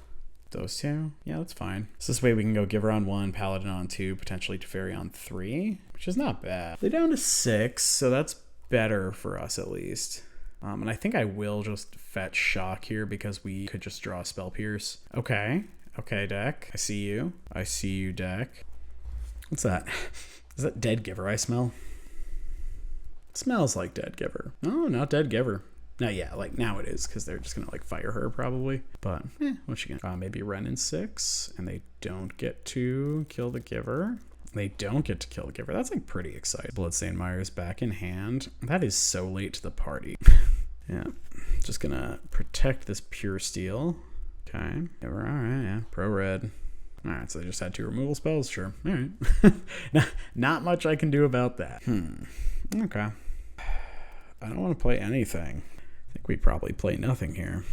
Those two? Yeah, that's fine. So this way we can go Giver on 1, Paladin on 2, potentially Teferi on 3, which is not bad. They're down to 6, so that's better for us at least. And I think I will just fetch Shock here because we could just draw Spell Pierce. Okay. Okay, deck. I see you. I see you, deck. What's that? Is that Dead Giver I smell? It smells like Dead Giver. Oh, not Dead Giver. No, yeah, like now it is because they're just gonna like fire her probably. But what's she gonna? Maybe Ren in 6, and they don't get to kill the Giver. They don't get to kill the Giver. That's like pretty exciting. Bloodstained Mire's back in hand. That is so late to the party. Yeah, just gonna protect this Pure Steel. Okay, all right, yeah, pro red. All right, so they just had 2 removal spells. Sure, all right. Not much I can do about that. Okay. I don't want to play anything. I think we probably play nothing here.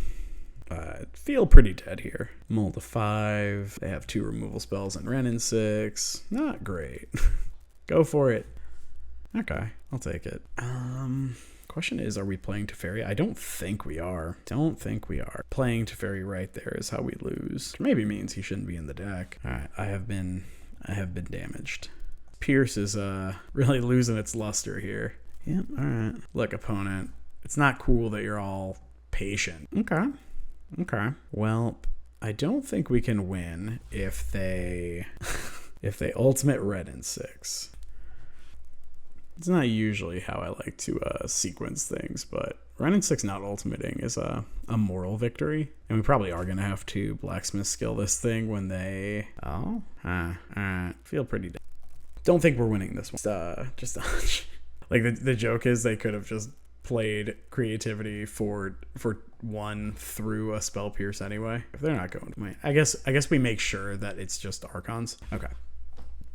Feel pretty dead here. Mold to 5. They have 2 removal spells and Ren in 6. Not great. Go for it. Okay, I'll take it. Question is, are we playing Teferi? I don't think we are. Don't think we are. Playing Teferi right there is how we lose. Maybe means he shouldn't be in the deck. All right, I have been damaged. Pierce is really losing its luster here. Yep, all right. Look, opponent, it's not cool that you're all patient. Okay. Well, I don't think we can win if they ultimate Red in 6. It's not usually how I like to sequence things, but Ren in 6 not ultimating is a moral victory. And we probably are going to have to blacksmith skill this thing when they... Oh, feel pretty dead. Don't think we're winning this one. Just like the joke is they could have just played creativity for 1 through a Spell Pierce anyway. If they're not going to, I guess we make sure that it's just Archons. Okay.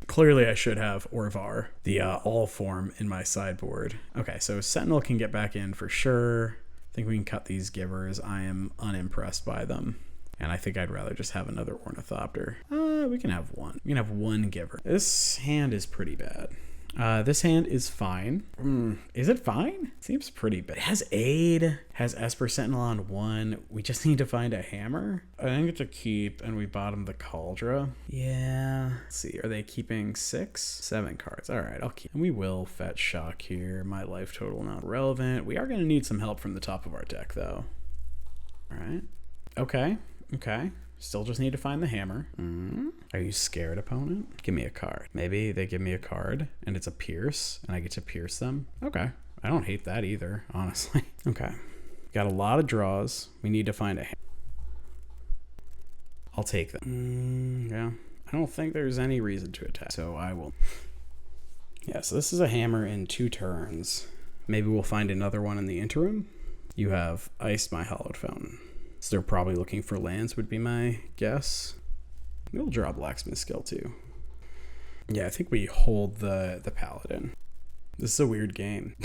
Clearly I should have Orvar, the all form in my sideboard. Okay, so Sentinel can get back in for sure. I think we can cut these Givers. I am unimpressed by them. And I think I'd rather just have another Ornithopter. We can have 1. We can have 1 Giver. This hand is pretty bad. This hand is fine. Is it fine? Seems pretty bad. It has Aid, has Esper Sentinel on 1. We just need to find a hammer. I think it's a keep, and we bottom the Cauldron. Yeah. Let's see, are they keeping 6? 7 cards. All right, I'll keep. And we will fetch Shock here. My life total not relevant. We are going to need some help from the top of our deck, though. All right. Okay. Still just need to find the hammer. Are you scared, opponent? Give me a card. Maybe they give me a card and it's a pierce and I get to pierce them. Okay. I don't hate that either, honestly. Okay. Got a lot of draws. We need to find a hammer. I'll take them. Yeah. I don't think there's any reason to attack, so I will. Yeah, so this is a hammer in 2 turns. Maybe we'll find another one in the interim. You have iced my Hallowed Fountain. So they're probably looking for lands would be my guess. We'll draw Blacksmith skill too. Yeah, I think we hold the Paladin. This is a weird game.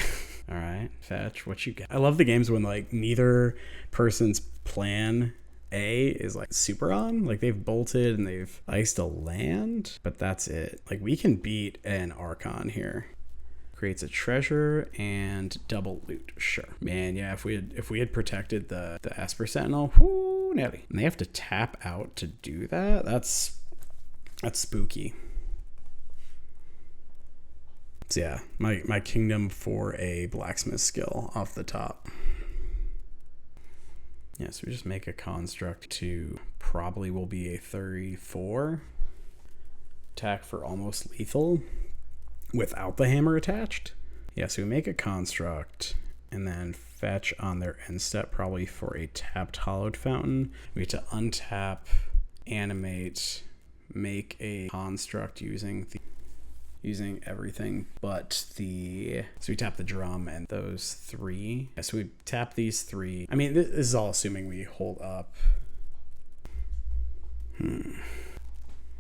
All right, fetch, what you got? I love the games when like neither person's plan A is like super on. Like they've bolted and they've iced a land, but that's it. Like we can beat an Archon here. Creates a treasure and double loot. Sure, man. Yeah, if we had protected the Esper Sentinel, whoo, Nelly. And they have to tap out to do that. That's spooky. So yeah, my kingdom for a blacksmith skill off the top. Yeah, so we just make a construct to probably will be a 34 attack for almost lethal. Without the hammer attached. Yeah, so we make a construct and then fetch on their end step probably for a tapped Hallowed Fountain. We get to untap, animate, make a construct using everything but the... So we tap the drum and those 3. Yeah, so we tap these 3. I mean, this is all assuming we hold up.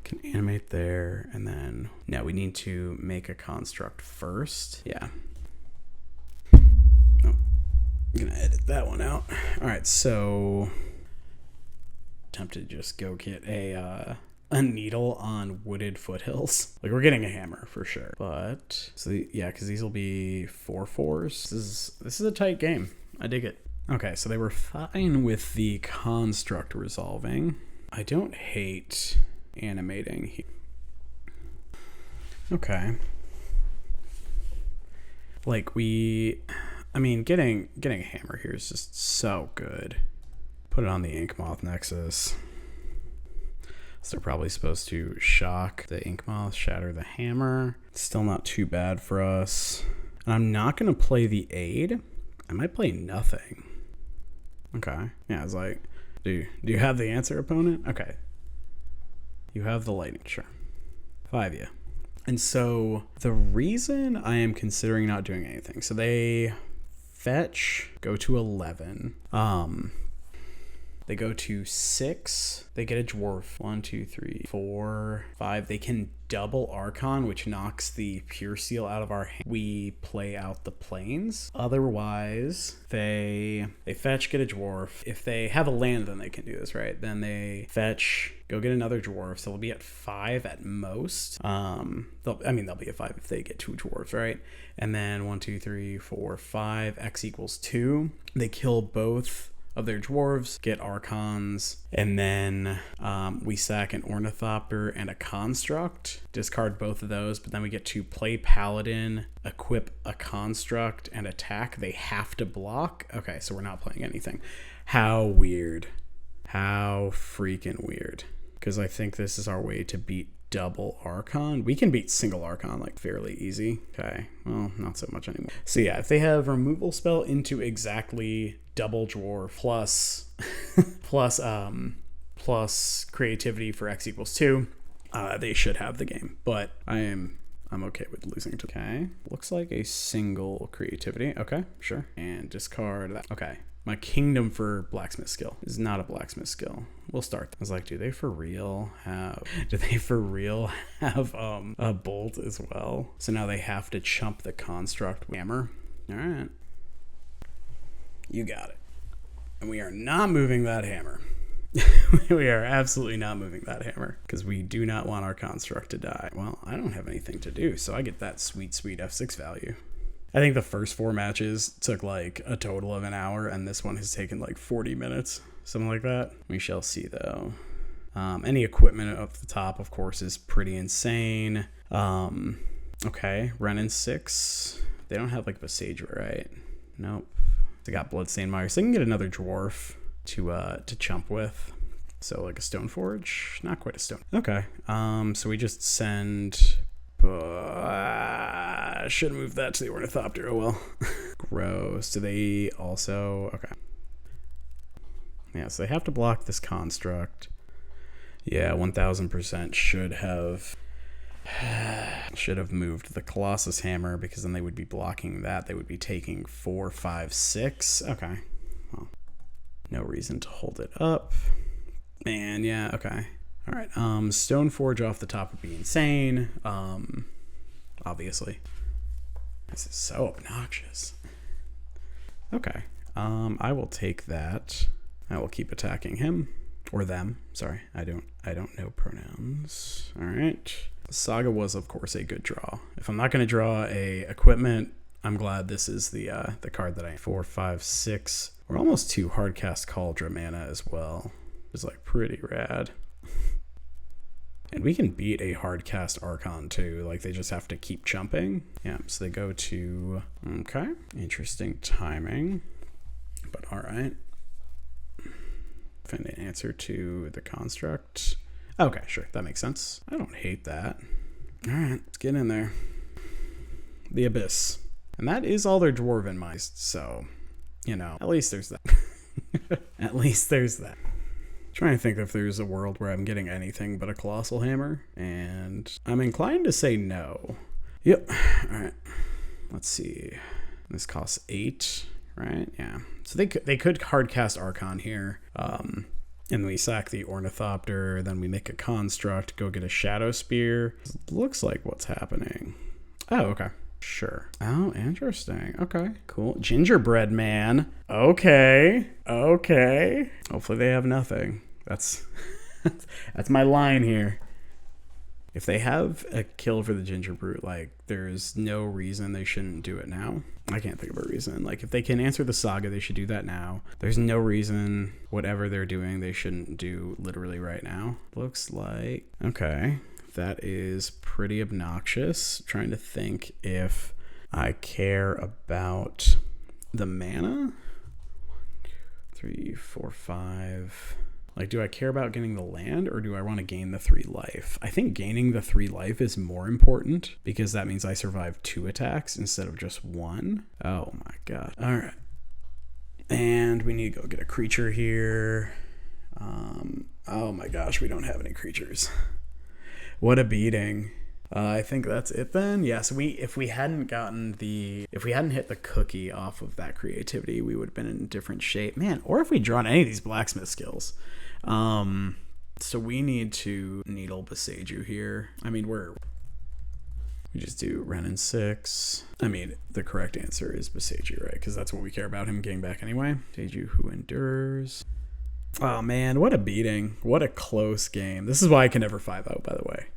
Can animate there, and then now we need to make a construct first. Yeah. Oh, I'm gonna edit that one out. All right, so tempted to just go get a needle on wooded foothills. Like we're getting a hammer for sure, but so yeah, because these will be 4/4s. This is a tight game. I dig it. Okay, so they were fine with the construct resolving. I don't hate animating here. Okay. Like I mean, getting a hammer here is just so good. Put it on the Ink Moth Nexus. So they're probably supposed to shock the Ink Moth, shatter the hammer. Still not too bad for us. And I'm not going to play the aid. I might play nothing. Okay. Yeah, it's like, do you have the answer, opponent? Okay. You have the lightning. Sure. 5, yeah. And so the reason I am considering not doing anything, so they fetch, go to 11. They go to 6. They get a dwarf. 1, 2, 3, 4, 5. They can double Archon, which knocks the Pure Seal out of our hand. We play out the planes. Otherwise, they fetch, get a dwarf. If they have a land, then they can do this, right? Then they fetch, go get another dwarf. So they'll be at 5 at most. They'll be at 5 if they get 2 dwarves, right? And then 1, 2, 3, 4, 5. X equals 2. They kill both of their dwarves, get archons, and then we sack an ornithopter and a construct, discard both of those, but then we get to play paladin, equip a construct, and attack. They have to block. Okay, so we're not playing anything. How weird. How freaking weird. Because I think this is our way to beat double Archon. We can beat single Archon like fairly easy. Okay, well, not so much anymore. So yeah, if they have removal spell into exactly double dwarf plus creativity for X equals 2, they should have the game. But I'm okay with losing to. Okay, looks like a single creativity. Okay, sure, and discard that. Okay. My kingdom for blacksmith skill is not a blacksmith skill. We'll start. I was like, do they for real have a bolt as well? So now they have to chump the construct hammer. All right. You got it. And we are not moving that hammer. We are absolutely not moving that hammer because we do not want our construct to die. Well, I don't have anything to do, so I get that sweet, sweet F6 value. I think the first 4 matches took like a total of an hour, and this one has taken like 40 minutes, something like that. We shall see, though. Any equipment up the top, of course, is pretty insane. Okay, Renin 6. They don't have like Besagera, right? Nope. They got Bloodstained Mire, so they can get another dwarf to chump with. So like a Stoneforge, not quite a stone. Okay, so we just send. I should move that to the Ornithopter. Oh well. Gross. Do they also? Okay. Yeah, so they have to block this construct. Yeah, 1000% should have moved the Colossus Hammer, because then they would be blocking that. They would be taking 4, 5, 6. Okay. Well, no reason to hold it up. Man, yeah, okay. All right, Stoneforge off the top would be insane. Obviously. This is so obnoxious. Okay, I will take that. I will keep attacking him or them. Sorry, I don't know pronouns. All right. Saga was, of course, a good draw. If I'm not going to draw a equipment, I'm glad this is the card that I 4, 5, 6. We're almost to Hardcast Cauldron mana as well. It's like pretty rad. And we can beat a Hardcast Archon too. Like they just have to keep jumping. Yeah, so they go to, okay, interesting timing, but all right. Find an answer to the construct. Okay, sure, that makes sense. I don't hate that. All right, let's get in there. The Abyss. And that is all their Dwarven mice, so, you know, at least there's that. At least there's that. Trying to think if there's a world where I'm getting anything but a Colossal Hammer, and I'm inclined to say no. Yep. All right. Let's see. This costs 8, right? Yeah. So they could hardcast Archon here, and we sack the Ornithopter. Then we make a construct. Go get a Shadow Spear. Looks like what's happening. Oh, okay. Sure. Oh, interesting. Okay, cool. Gingerbread Man. Okay. Hopefully they have nothing. That's that's my line here. If they have a kill for the Ginger Brute, like, there's no reason they shouldn't do it now. I can't think of a reason. Like, if they can answer the Saga, they should do that now. There's no reason whatever they're doing, they shouldn't do literally right now. Looks like... Okay. That is pretty obnoxious. Trying to think if I care about the mana. 3, 4, 5... Like, do I care about getting the land, or do I want to gain the 3 life? I think gaining the 3 life is more important, because that means I survive 2 attacks instead of just 1. Oh my god. All right. And we need to go get a creature here. Oh my gosh, we don't have any creatures. What a beating. I think that's it then. Yeah, so if we hadn't hit the cookie off of that creativity, we would have been in a different shape. Man, or if we'd drawn any of these blacksmith skills. So we need to Needle Beseiju here. I mean, we just do Ren and 6. I mean, the correct answer is Beseiju, right? Because that's what we care about him getting back anyway. Beseiju who endures. Oh man, what a beating. What a close game. This is why I can never 5-0, by the way.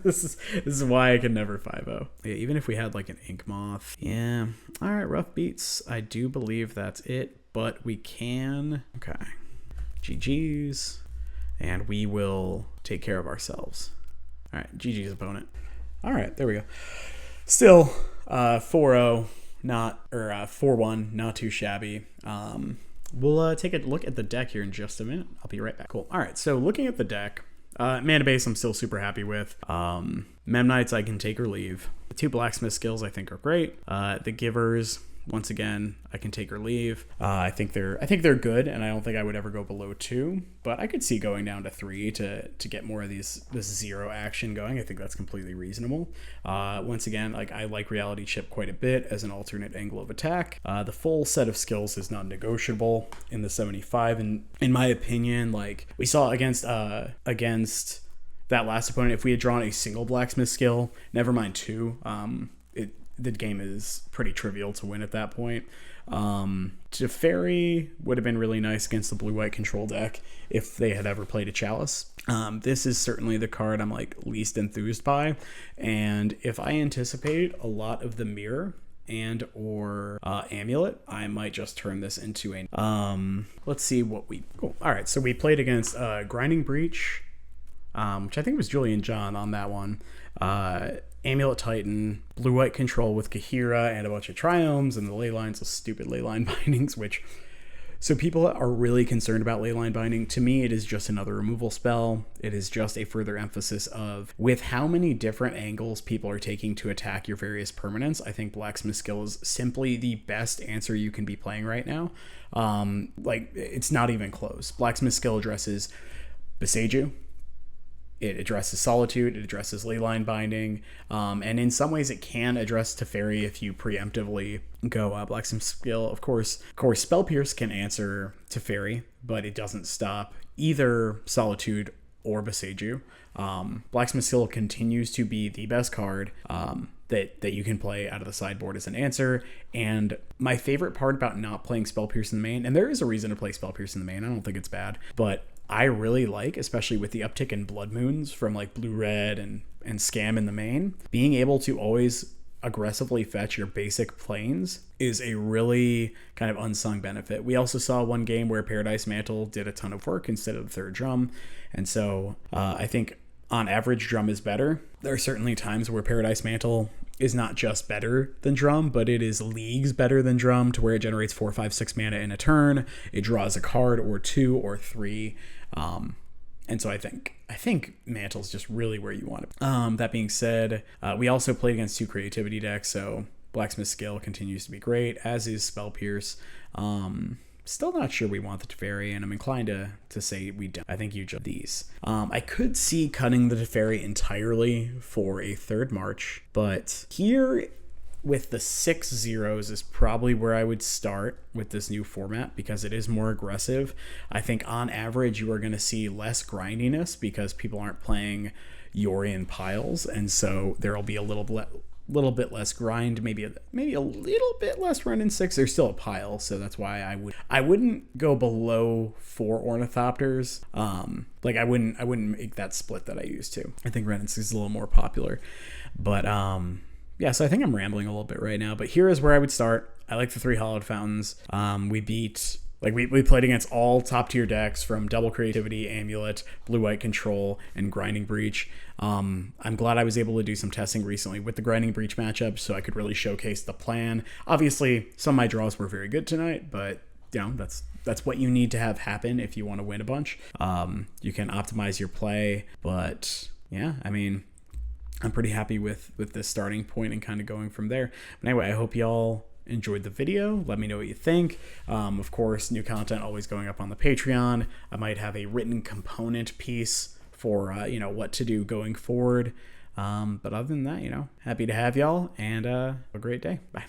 This is why I can never 5-0. Yeah, even if we had like an Ink Moth. Yeah. All right, rough beats. I do believe that's it, but we can. Okay. GG's. And we will take care of ourselves. All right, GG's opponent. All right, there we go. Still 4-0, 4-1, not too shabby. We'll take a look at the deck here in just a minute. I'll be right back. Cool. All right, so looking at the deck, mana base I'm still super happy with. Memnites I can take or leave. The 2 blacksmith skills I think are great. The givers, once again, I can take or leave. I think they're good, and I don't think I would ever go below 2, but I could see going down to 3 to get more of this 0 action going. I think that's completely reasonable. Once again, like, I like Reality Chip quite a bit as an alternate angle of attack. The full set of skills is not negotiable in the 75, and in my opinion, like we saw against that last opponent, if we had drawn a single blacksmith skill, never mind 2, the game is pretty trivial to win at that point. Teferi would have been really nice against the blue-white control deck if they had ever played a Chalice. This is certainly the card I'm like least enthused by, and if I anticipate a lot of the mirror and or Amulet, I might just turn this into a let's see what we cool. All right, so we played against Grinding Breach, which I think was Julian John on that one. Amulet Titan, blue-white control with Kaheera and a bunch of triomes, and the ley lines, the stupid ley line bindings, which... So people are really concerned about ley line binding. To me, it is just another removal spell. It is just a further emphasis of, with how many different angles people are taking to attack your various permanents, I think Blacksmith Skill is simply the best answer you can be playing right now. Like, it's not even close. Blacksmith Skill addresses Beseiju. It addresses Solitude, it addresses Leyline Binding, and in some ways it can address Teferi if you preemptively go Blacksmith Skill. Of course, Spell Pierce can answer Teferi, but it doesn't stop either Solitude or Beseiju. Blacksmith Skill continues to be the best card that you can play out of the sideboard as an answer, and my favorite part about not playing Spell Pierce in the main, and there is a reason to play Spell Pierce in the main, I don't think it's bad, but I really like, especially with the uptick in Blood Moons from like Blue-Red and Scam in the main, being able to always aggressively fetch your basic planes is a really kind of unsung benefit. We also saw one game where Paradise Mantle did a ton of work instead of the third drum, and so I think on average drum is better. There are certainly times where Paradise Mantle is not just better than drum, but it is leagues better than drum, to where it generates 4, 5, 6 mana in a turn. It draws a card or 2 or 3. And so I think Mantle's just really where you want it. That being said, we also played against 2 creativity decks, so Blacksmith Skill continues to be great, as is Spell Pierce. Still not sure we want the Teferi, and I'm inclined to say we don't. I think you jump these. I could see cutting the Teferi entirely for a third march, but here with the 6 zeros is probably where I would start with this new format, because it is more aggressive. I think on average you are going to see less grindiness because people aren't playing Yorion piles, and so there will be a little little bit less grind, maybe a little bit less run in 6. There's still a pile, so that's why I wouldn't go below 4 Ornithopters. Like I wouldn't make that split that I used to. I think Ren and 6 is a little more popular, but yeah. So I think I'm rambling a little bit right now, but here is where I would start. I like the 3 Hallowed Fountains. We beat. Like, we played against all top-tier decks from Double Creativity, Amulet, Blue-White Control, and Grinding Breach. I'm glad I was able to do some testing recently with the Grinding Breach matchup so I could really showcase the plan. Obviously, some of my draws were very good tonight, but, you know, that's what you need to have happen if you want to win a bunch. You can optimize your play, but, yeah, I mean, I'm pretty happy with this starting point and kind of going from there. But anyway, I hope y'all enjoyed the video. Let me know what you think. Of course, new content always going up on the Patreon. I might have a written component piece for you know, what to do going forward. But other than that, you know, happy to have y'all, and have a great day. Bye.